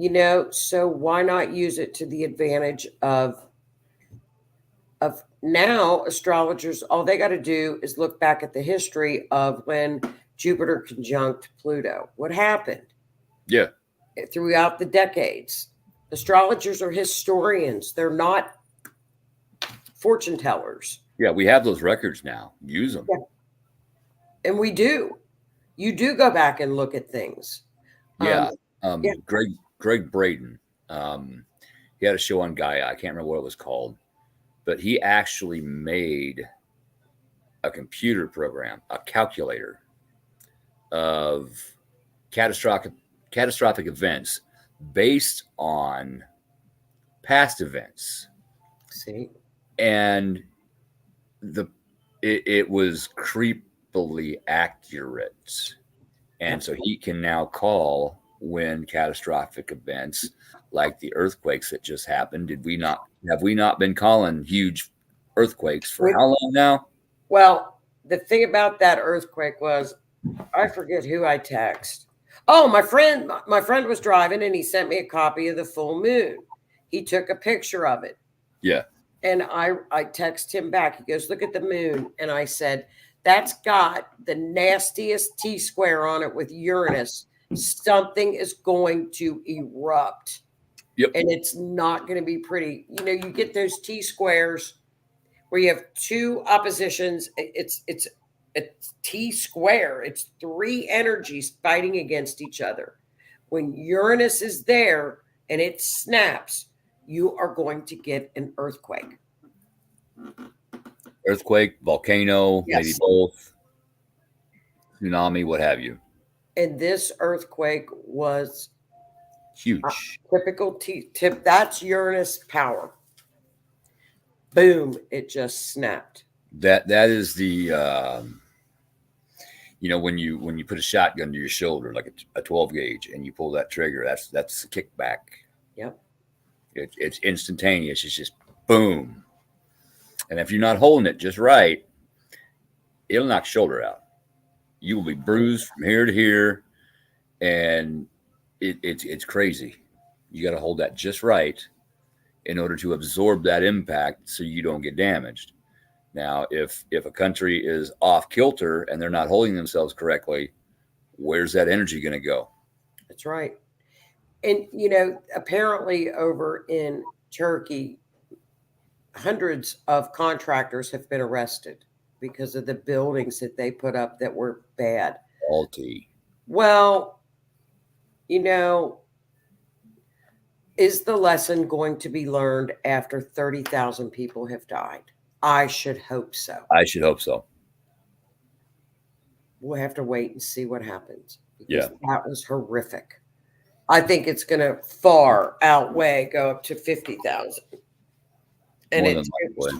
You know, so why not use it to the advantage of now astrologers? All they got to do is look back at the history of when Jupiter conjunct Pluto. What happened? Yeah. Throughout the decades. Astrologers are historians. They're not fortune tellers. Yeah, we have those records now. Use them. Yeah. And we do. You do go back and look at things. Yeah. Greg Braden, he had a show on Gaia. I can't remember what it was called, but he actually made a computer program, a calculator of catastrophic events based on past events. See, and it was creepily accurate, and so he can now call when catastrophic events like the earthquakes that just happened. Have we not been calling huge earthquakes for how long now? Well, the thing about that earthquake was, I forget who I text. Oh, my friend was driving and he sent me a copy of the full moon. He took a picture of it. Yeah. And I text him back. He goes, look at the moon. And I said, that's got the nastiest T-square on it with Uranus something is going to erupt. Yep. And it's not going to be pretty. You know, you get those T squares where you have two oppositions. It's T square. It's three energies fighting against each other. When Uranus is there and it snaps, you are going to get an earthquake. Earthquake, volcano, Yes. maybe both, tsunami, what have you. And this earthquake was Huge. Typical tip. That's Uranus power. Boom! It just snapped. That is the you know, when you put a shotgun to your shoulder, like a 12 gauge, and you pull that trigger, that's the kickback. Yep. It's instantaneous. It's just boom. And if you're not holding it just right, it'll knock your shoulder out. You will be bruised from here to here, and it's crazy. You got to hold that just right in order to absorb that impact so you don't get damaged. Now, if a country is off kilter and they're not holding themselves correctly, where's that energy going to go? That's right. And, you know, apparently over in Turkey, hundreds of contractors have been arrested because of the buildings that they put up that were bad. Faulty. Well, you know, is the lesson going to be learned after 30,000 people have died? I should hope so. I should hope so. We'll have to wait and see what happens. Yeah. That was horrific. I think it's going to far outweigh, go up to 50,000. And it was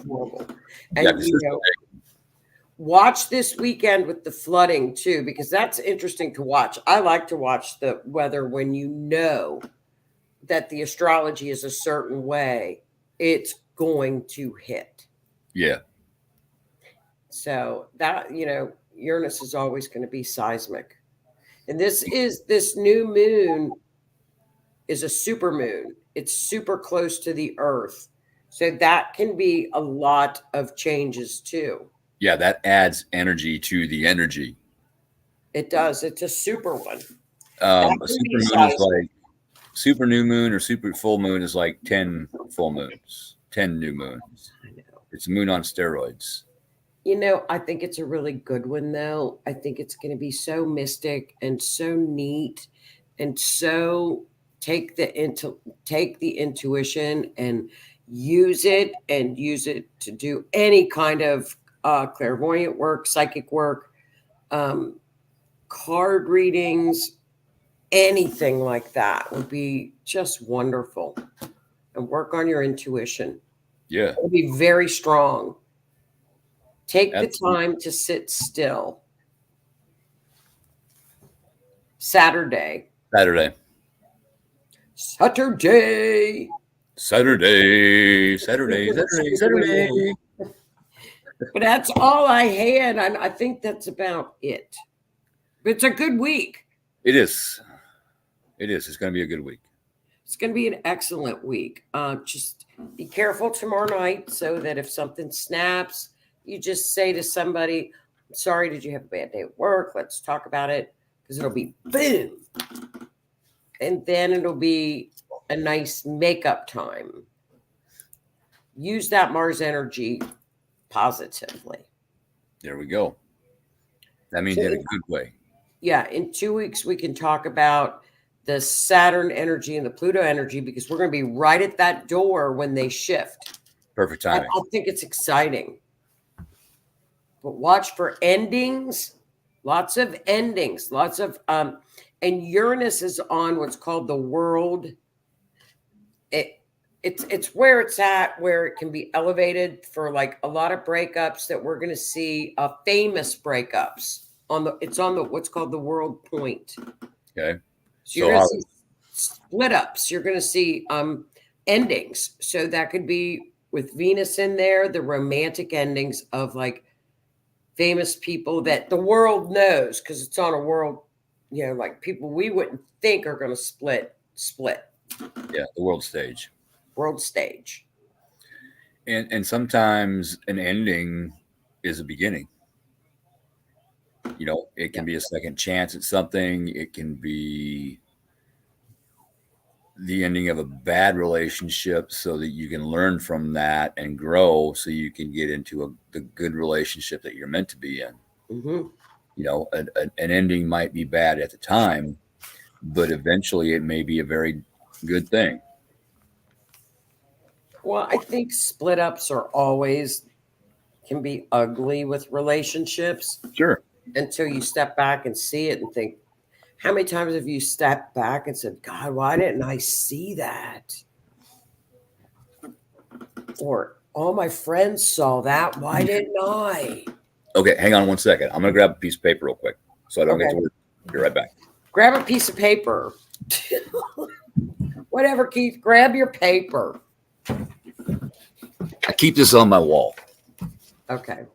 horrible. And Yeah, you know, watch this weekend with the flooding too, because that's interesting to watch. I like to watch the weather when you know that the astrology is a certain way, it's going to hit. Yeah. So that, you know, Uranus is always going to be seismic. And this new moon is a super moon. It's super close to the Earth. So that can be a lot of changes too. Yeah, that adds energy to the energy. It does. It's a super one. A super moon is like super new moon, or super full moon is like 10 full moons, 10 new moons. I know. It's a moon on steroids. You know, I think it's a really good one, though. I think it's going to be so mystic and so neat, and so take the intuition and use it to do any kind of clairvoyant work, psychic work, card readings, anything like that would be just wonderful. And work on your intuition. Yeah. It'll be very strong. Take the time to sit still. Saturday. But that's all I had. I think that's about it. But it's a good week. It is. It's going to be a good week. It's going to be an excellent week. Just be careful tomorrow night so that if something snaps, you just say to somebody, sorry, did you have a bad day at work? Let's talk about it, because it'll be boom. And then it'll be a nice makeup time. Use that Mars energy positively. There we go. That means in a good way. Yeah. In 2 weeks, we can talk about the Saturn energy and the Pluto energy, because we're going to be right at that door when they shift. Perfect timing. I think it's exciting. But watch for endings, lots of endings, lots of and Uranus is on what's called the world. It's where it's at, where it can be elevated for like a lot of breakups that we're going to see, famous breakups it's on the what's called the world point. Okay. So you're going to see split ups. You're going to see endings. So that could be with Venus in there, the romantic endings of like famous people that the world knows, because it's on a world, you know, like people we wouldn't think are going to split. Yeah, the world stage. And sometimes an ending is a beginning. You know, it can be a second chance at something. It can be the ending of a bad relationship so that you can learn from that and grow so you can get into the good relationship that you're meant to be in. Mm-hmm. You know, an ending might be bad at the time, but eventually it may be a very good thing. Well, I think split ups are always can be ugly with relationships Sure. until you step back and see it and think, how many times have you stepped back and said, God, why didn't I see that? Or all my friends saw that. Why didn't I? Okay, hang on 1 second. I'm going to grab a piece of paper real quick so I don't get Okay. to work. Be right back. Grab a piece of paper. Whatever, Keith, grab your paper. I keep this on my wall Okay.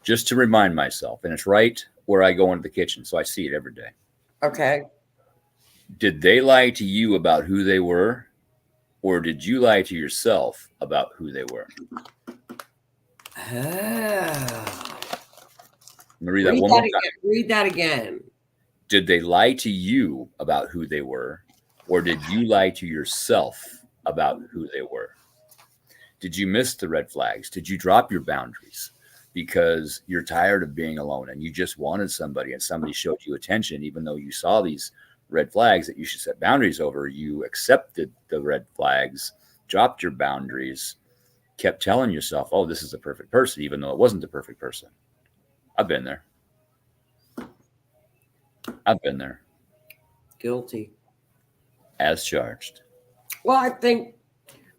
just to remind myself, and it's right where I go into the kitchen, so I see it every day. Okay. Did they lie to you about who they were, or did you lie to yourself about who they were? Oh. Let me read that one more time. Read that again. Did they lie to you about who they were, or did you lie to yourself about who they were? Did you miss the red flags? Did you drop your boundaries because you're tired of being alone and you just wanted somebody and somebody showed you attention, even though you saw these red flags that you should set boundaries over? You accepted the red flags, dropped your boundaries, kept telling yourself, oh, this is the perfect person, even though it wasn't the perfect person. I've been there. I've been there. Guilty. As charged. Well, I think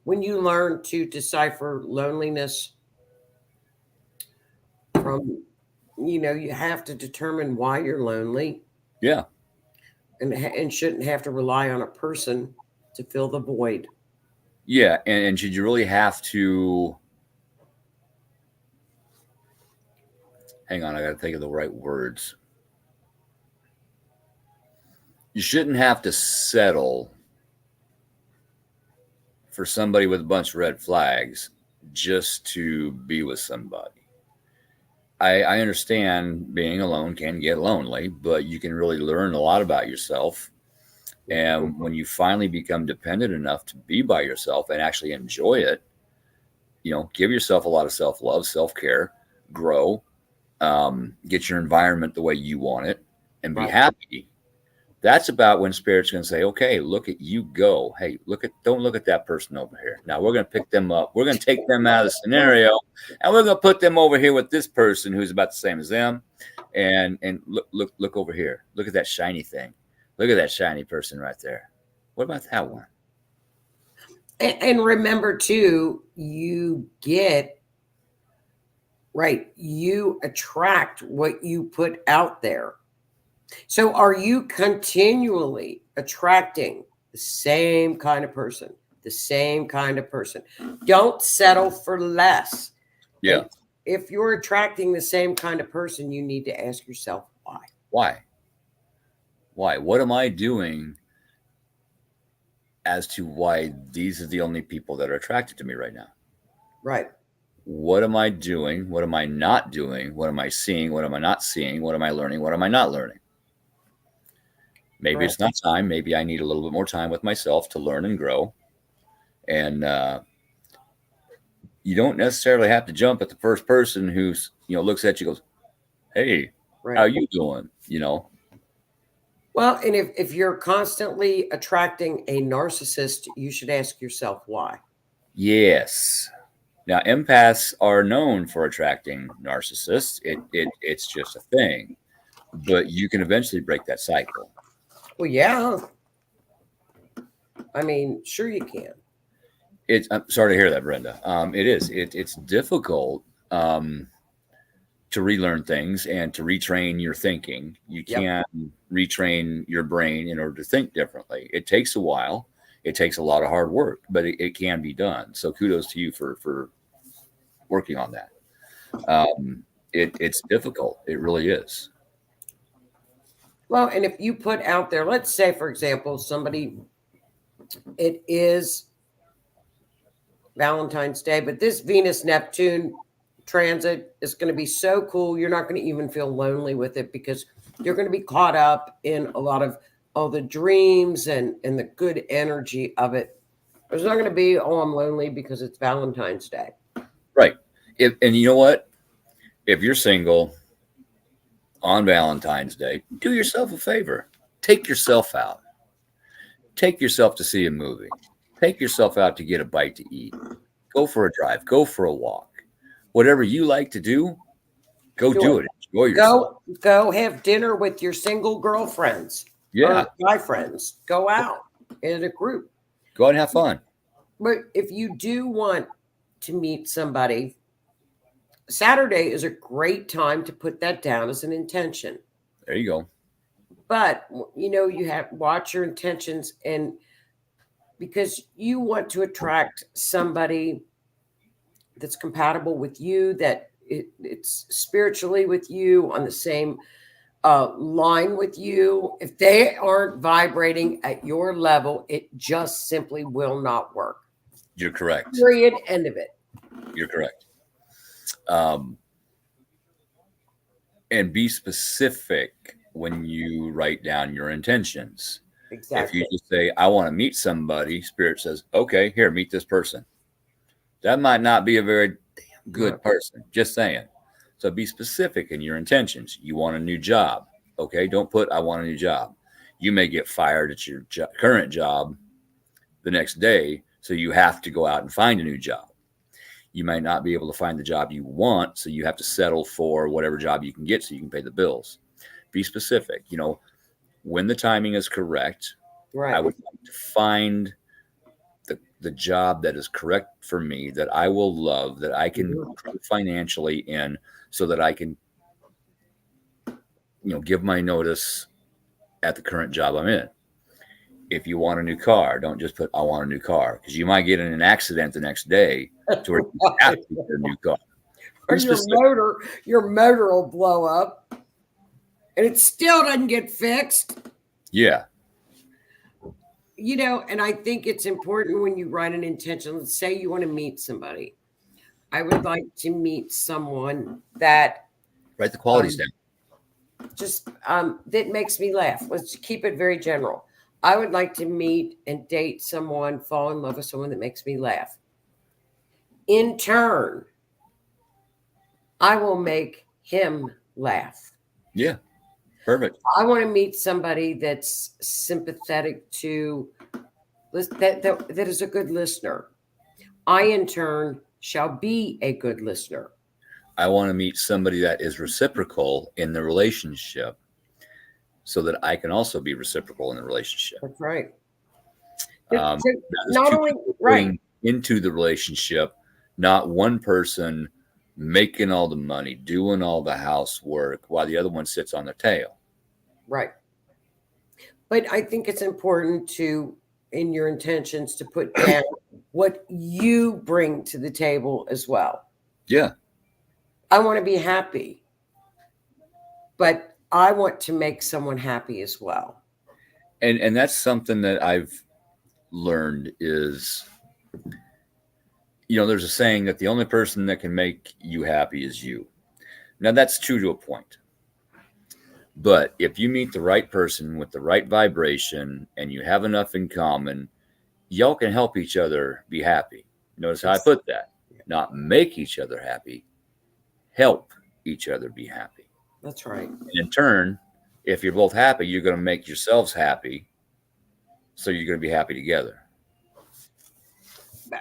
when you learn to decipher loneliness from, you have to determine why you're lonely. Yeah. And shouldn't have to rely on a person to fill the void. Yeah. And should you really have to, hang on, I got to think of the right words. You shouldn't have to settle for somebody with a bunch of red flags just to be with somebody. I understand being alone can get lonely, but you can really learn a lot about yourself. And when you finally become dependent enough to be by yourself and actually enjoy it, give yourself a lot of self-love, self-care, grow, get your environment the way you want it, and be happy. That's about when Spirit's going to say, okay, look at you go. Hey, don't look at that person over here. Now we're going to pick them up. We're going to take them out of the scenario and we're going to put them over here with this person who's about the same as them. And look over here. Look at that shiny thing. Look at that shiny person right there. What about that one? And remember too, you attract what you put out there. So are you continually attracting the same kind of person? The same kind of person. Don't settle for less. Yeah. And if you're attracting the same kind of person, you need to ask yourself why. Why? What am I doing as to why these are the only people that are attracted to me right now? Right. What am I doing? What am I not doing? What am I seeing? What am I not seeing? What am I learning? What am I not learning? Maybe it's not time. Maybe I need a little bit more time with myself to learn and grow. And you don't necessarily have to jump at the first person who's, looks at you and goes, hey, how you doing? Well, and if you're constantly attracting a narcissist, you should ask yourself why. Yes. Now, empaths are known for attracting narcissists. It's just a thing. But you can eventually break that cycle. Well, yeah. I mean, sure you can. I'm sorry to hear that, Brenda. It is. It's difficult to relearn things and to retrain your thinking. You can't retrain your brain in order to think differently. It takes a while. It takes a lot of hard work, but it can be done. So kudos to you for working on that. It's difficult. It really is. Well, and if you put out there, let's say, for example, it is Valentine's Day, but this Venus Neptune transit is going to be so cool. You're not going to even feel lonely with it because you're going to be caught up in a lot of all the dreams and the good energy of it. There's not going to be, oh, I'm lonely because it's Valentine's Day. Right. And you know what? If you're single on Valentine's Day, do yourself a favor. Take yourself out. Take yourself to see a movie. Take yourself out to get a bite to eat. Go for a drive. Go for a walk. Whatever you like to do, go do it. Enjoy yourself. Go have dinner with your single girlfriends. Yeah. Or guy friends. Go out in a group. Go out and have fun. But if you do want to meet somebody, Saturday is a great time to put that down as an intention. There you go. But, you have watch your intentions, and because you want to attract somebody that's compatible with you, that it's spiritually with you, on the same line with you. If they aren't vibrating at your level, it just simply will not work. You're correct. Period. End of it. You're correct. And be specific when you write down your intentions. Exactly. If you just say, I want to meet somebody, Spirit says, okay, here, meet this person. That might not be a very damn good person. Just saying. So be specific in your intentions. You want a new job. Okay, don't put, I want a new job. You may get fired at your current job the next day, so you have to go out and find a new job. You might not be able to find the job you want, so you have to settle for whatever job you can get so you can pay the bills. Be specific. When the timing is correct, I would like to find the job that is correct for me, that I will love, that I can grow financially in, so that I can, give my notice at the current job I'm in. If you want a new car, don't just put, I want a new car, because you might get in an accident the next day to where you have to get a new car. Or your motor will blow up and it still doesn't get fixed. Yeah. And I think it's important when you write an intention. Let's say you want to meet somebody. I would like to meet someone that write the qualities down. Just that makes me laugh. Let's keep it very general. I would like to meet and date someone, fall in love with someone that makes me laugh. In turn, I will make him laugh. Yeah. Perfect. I want to meet somebody that's sympathetic to that is a good listener. I, in turn, shall be a good listener. I want to meet somebody that is reciprocal in the relationship, so that I can also be reciprocal in the relationship. That's right. Not only into the relationship, not one person making all the money, doing all the housework, while the other one sits on their tail. Right. But I think it's important to, in your intentions, to put down what you bring to the table as well. Yeah. I want to be happy, but I want to make someone happy as well. And that's something that I've learned is, there's a saying that the only person that can make you happy is you. Now, that's true to a point. But if you meet the right person with the right vibration and you have enough in common, y'all can help each other be happy. Notice how I put that. Not make each other happy, help each other be happy. That's right. And in turn, if you're both happy, you're going to make yourselves happy. So you're going to be happy together.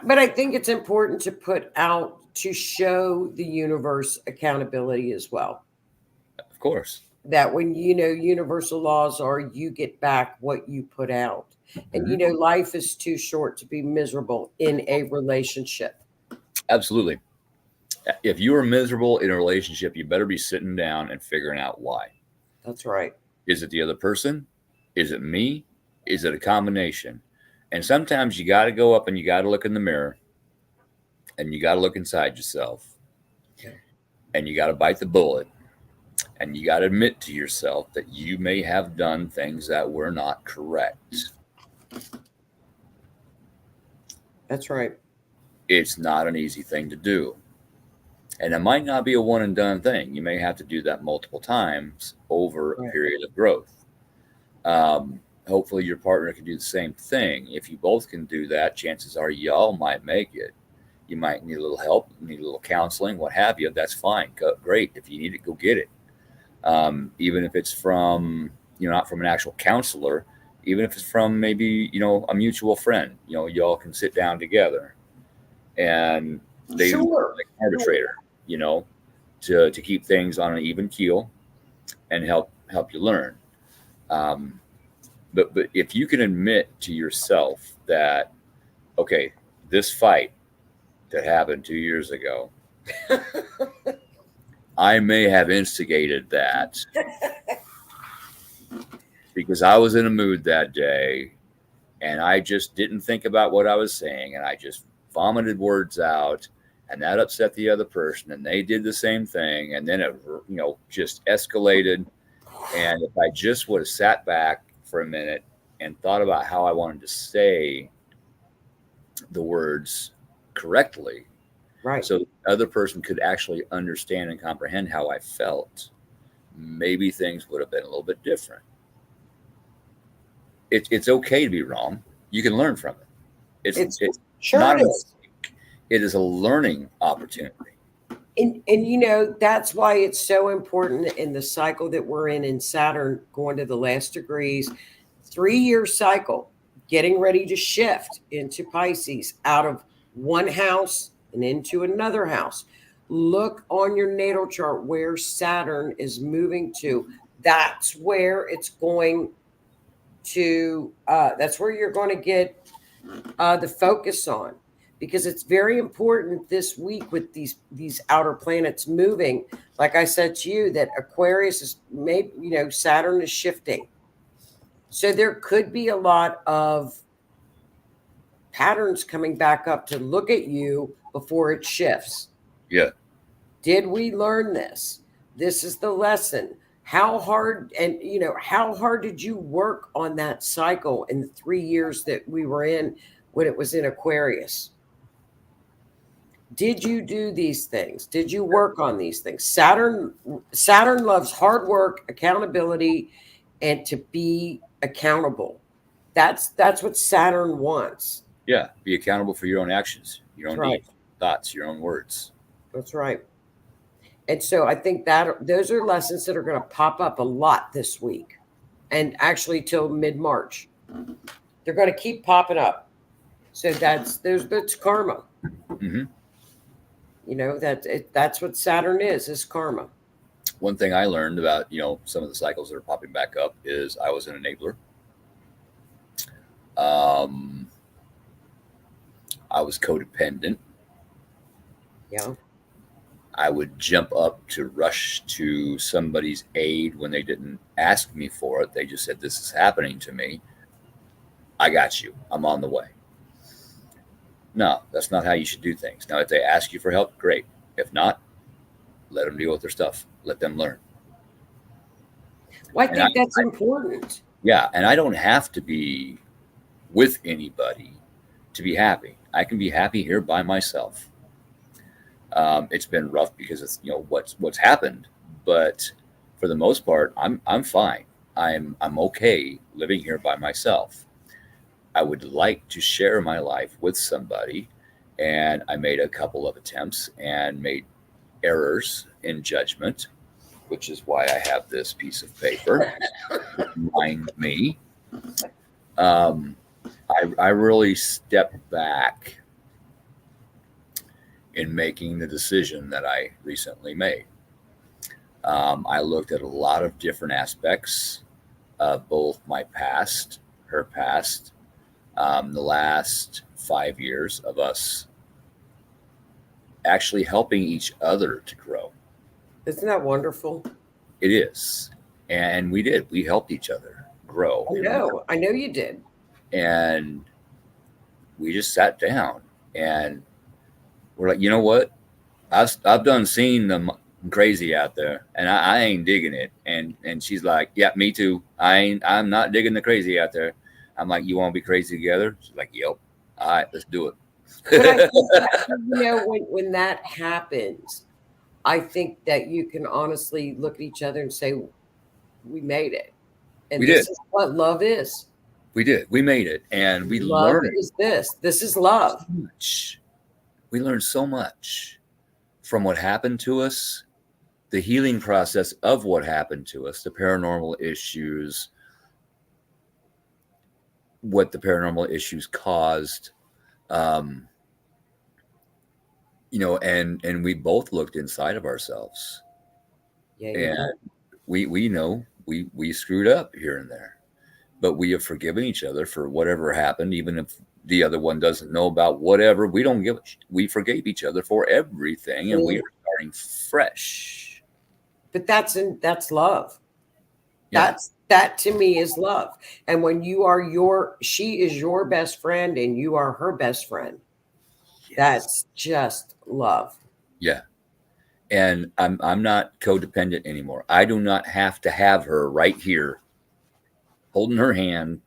But I think it's important to put out, to show the universe accountability as well. Of course. That when, universal laws are, you get back what you put out. And, life is too short to be miserable in a relationship. Absolutely. If you are miserable in a relationship, you better be sitting down and figuring out why. That's right. Is it the other person? Is it me? Is it a combination? And sometimes you got to go up and you got to look in the mirror and you got to look inside yourself. Okay. And you got to bite the bullet and you got to admit to yourself that you may have done things that were not correct. That's right. It's not an easy thing to do. And it might not be a one and done thing. You may have to do that multiple times over a Right. period of growth. Hopefully your partner can do the same thing. If you both can do that, chances are y'all might make it. You might need a little help, need a little counseling, what have you. That's fine. Great. If you need it, go get it. Even if it's from, not from an actual counselor, even if it's from maybe, a mutual friend, y'all can sit down together and they Sure. like an arbitrator, to keep things on an even keel and help you learn. But if you can admit to yourself that, okay, this fight that happened 2 years ago, I may have instigated that because I was in a mood that day and I just didn't think about what I was saying and I just vomited words out and that upset the other person and they did the same thing and then it just escalated. And if I just would have sat back for a minute and thought about how I wanted to say the words correctly, Right. so the other person could actually understand and comprehend how I felt, maybe things would have been a little bit different. It's okay to be wrong. You can learn from it. It's sure not it is. it is a learning opportunity. And that's why it's so important in the cycle that we're in Saturn going to the last degrees, 3-year cycle, getting ready to shift into Pisces out of one house and into another house. Look on your natal chart where Saturn is moving to. That's where it's going to, that's where you're going to get the focus on. Because it's very important this week with these outer planets moving. Like I said to you, that Aquarius is maybe, Saturn is shifting. So there could be a lot of patterns coming back up to look at you before it shifts. Yeah. Did we learn this? This is the lesson. How hard, and how hard did you work on that cycle in the 3 years that we were in when it was in Aquarius? Did you do these things? Did you work on these things? Saturn loves hard work, accountability, and to be accountable. That's what Saturn wants. Yeah. Be accountable for your own actions, your own Right. deeds, thoughts, your own words. That's right. And so I think that those are lessons that are going to pop up a lot this week and actually till mid-March. They're going to keep popping up. So that's karma. Mm-hmm. That's what Saturn is karma. One thing I learned about, some of the cycles that are popping back up is I was an enabler. I was codependent. Yeah. I would jump up to rush to somebody's aid when they didn't ask me for it. They just said, this is happening to me. I got you. I'm on the way. No, that's not how you should do things. Now, if they ask you for help, great. If not, let them deal with their stuff. Let them learn. Well, I think that's important. Yeah. And I don't have to be with anybody to be happy. I can be happy here by myself. It's been rough because it's what's happened, but for the most part, I'm fine. I'm okay living here by myself. I would like to share my life with somebody, and I made a couple of attempts and made errors in judgment, which is why I have this piece of paper. Remind me. I really stepped back in making the decision that I recently made. I looked at a lot of different aspects of both my past, her past, the last 5 years of us actually helping each other to grow. Isn't that wonderful? It is. And we did. We helped each other grow. I know you did. And we just sat down and we're like, you know what? I've done seen them crazy out there, and I ain't digging it. And she's like, yeah, me too. I'm not digging the crazy out there. I'm like, you want to be crazy together? She's like, yep. All right, let's do it. But I think that, when that happens, I think that you can honestly look at each other and say, we made it. And We this did. is what love is. We did. We made it. And we Love learned is this. This is love. so much. We learned so much from what happened to us, the healing process of what happened to us, the paranormal issues, what the paranormal issues caused. You know, and we both looked inside of ourselves. Yeah, And we know we screwed up here and there, but we have forgiven each other for whatever happened, even if the other one doesn't know about whatever. We don't give. We forgave each other for everything, and we are starting fresh. but that's love. Yeah. That to me is love. And when she is your best friend and you are her best friend, Yes. that's just love. Yeah. And I'm not codependent anymore. I do not have to have her right here holding her hand.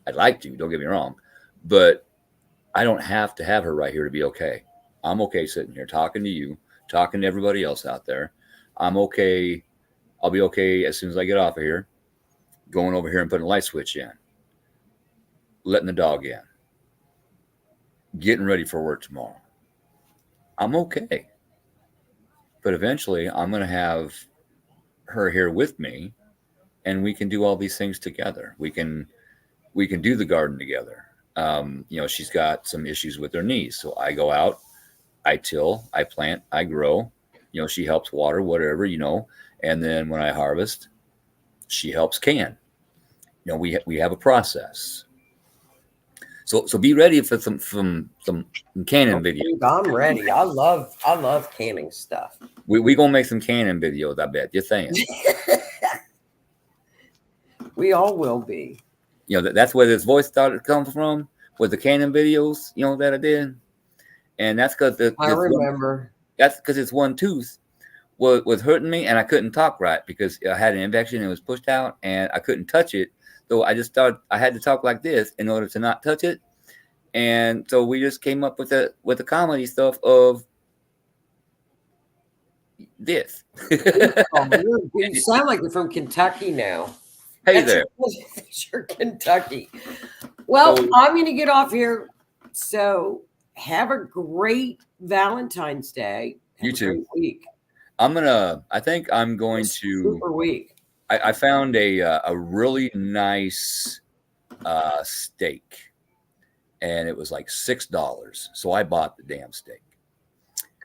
I'd like to, don't get me wrong, but I don't have to have her right here to be okay. I'm okay sitting here talking to you, talking to everybody else out there. I'm okay. I'll be okay as soon as I get off of here, going over here and putting a light switch in, letting the dog in, getting ready for work tomorrow. I'm okay. But eventually I'm going to have her here with me, and we can do all these things together. We can do the garden together. You know, she's got some issues with her knees. So I go out, I till, I plant, I grow. You know, she helps water, whatever, you know. And then when I harvest, she helps can. You know, we have a process. So be ready for some canning videos. I'm ready. I love canning stuff. We gonna make some canning videos, I bet. You're saying. We all will be. You know, that's where this voice started to come from, with the cannon videos, you know, that I did. And that's because I remember. That's because it's one tooth was hurting me, and I couldn't talk right because I had an infection and it was pushed out, and I couldn't touch it. So I had to talk like this in order to not touch it. And so we just came up with the comedy stuff of this. You sound like you're from Kentucky now. Hey there. You're Kentucky. Well, so, I'm going to get off here. So have a great Valentine's Day. Have you too. Week. I think I'm going to super week. I found a really nice steak, and it was like $6. So I bought the damn steak.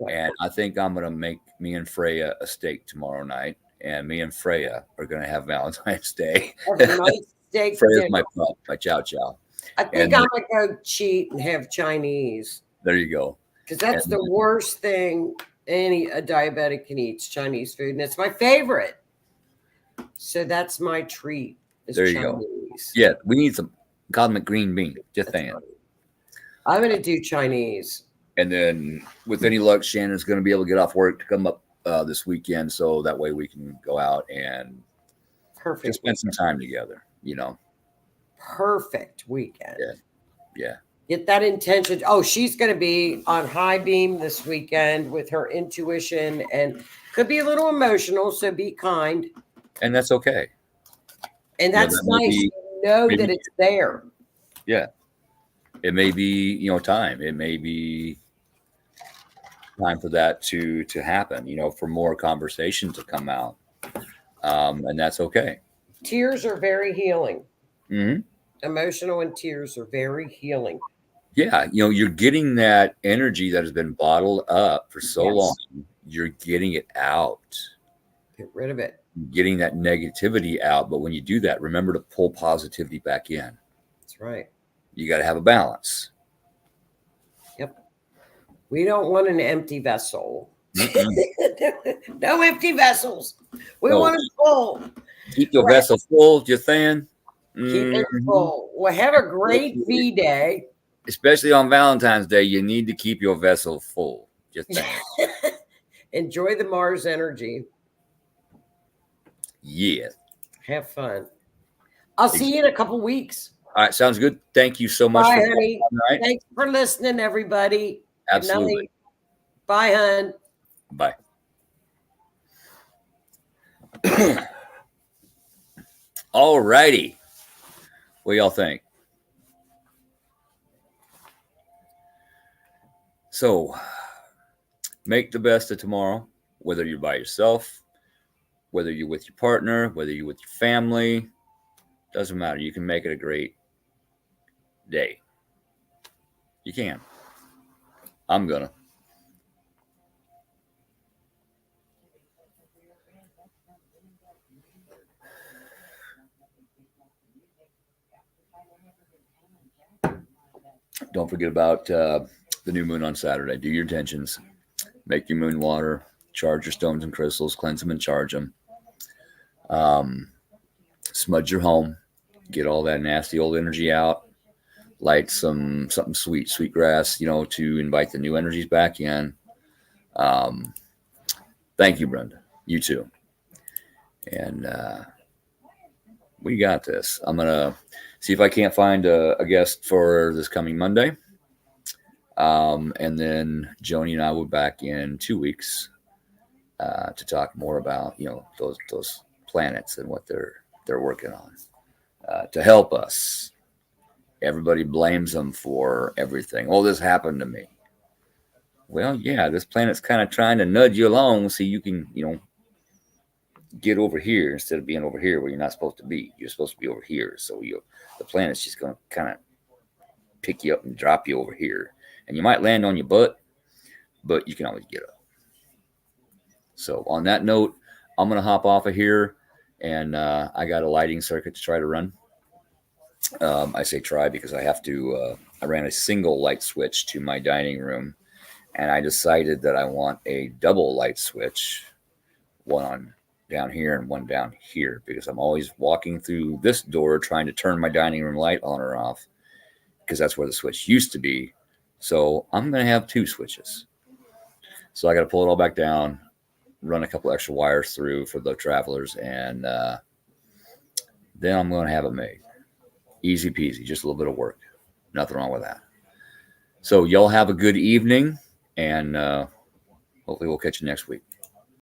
Okay. And I think I'm going to make me and Freya a steak tomorrow night, and me and Freya are going to have Valentine's Day. Have a nice steak. Freya's my pup, my chow chow. I think I'm going to go cheat and have Chinese. There you go. Because that's the worst thing a diabetic can eat, is Chinese food, and it's my favorite. So that's my treat. There you go. Yeah, we need some cosmic green bean. Just saying. I'm going to do Chinese. And then, with any luck, Shannon's going to be able to get off work to come up this weekend, so that way we can go out and just spend some time together. You know, perfect weekend. Yeah. Get that intention. Oh, she's going to be on high beam this weekend with her intuition, and could be a little emotional. So be kind. And that's okay. And that's nice. You know that it's there. Yeah. It may be, time. It may be time for that to happen, for more conversation to come out. And that's okay. Tears are very healing. Mm-hmm. Emotional and tears are very healing. Yeah. You're getting that energy that has been bottled up for so long. You're getting it out. Get rid of it. Getting that negativity out. But when you do that, remember to pull positivity back in. That's right. You got to have a balance. Yep. We don't want an empty vessel. No empty vessels. We want it full. Keep your vessel full, just saying. Keep it full. Well, have a great V-Day. Especially on Valentine's Day, you need to keep your vessel full. Just saying. Enjoy the Mars energy. Yeah. Have fun. I'll see you in a couple weeks. All right, sounds good. Thank you so much. Bye, honey. Thanks for listening, everybody. Absolutely. Bye, hon. Bye. All righty. What do y'all think? So make the best of tomorrow, whether you're by yourself, whether you're with your partner, whether you're with your family, doesn't matter. You can make it a great day. You can. I'm gonna. Don't forget about the new moon on Saturday. Do your intentions. Make your moon water. Charge your stones and crystals. Cleanse them and charge them. Smudge your home. Get all that nasty old energy out. Light something sweet, sweetgrass, to invite the new energies back in. Thank you, Brenda. You too. And we got this. I'm going to see if I can't find a guest for this coming Monday. And then Joni and I will be back in 2 weeks to talk more about, those planets and what they're working on to help us. Everybody blames them for everything. Oh, this happened to me. Well, yeah, this planet's kind of trying to nudge you along so you can, get over here instead of being over here where you're not supposed to be. You're supposed to be over here. So the planet's just going to kind of pick you up and drop you over here. And you might land on your butt, but you can always get up. So on that note, I'm going to hop off of here, and I got a lighting circuit to try to run. I say try because I have to, I ran a single light switch to my dining room, and I decided that I want a double light switch, one on down here and one down here, because I'm always walking through this door trying to turn my dining room light on or off, because that's where the switch used to be. So I'm going to have 2 switches. So I got to pull it all back down, run a couple extra wires through for the travelers, and then I'm going to have it made. Easy peasy, just a little bit of work. Nothing wrong with that. So y'all have a good evening, and hopefully we'll catch you next week.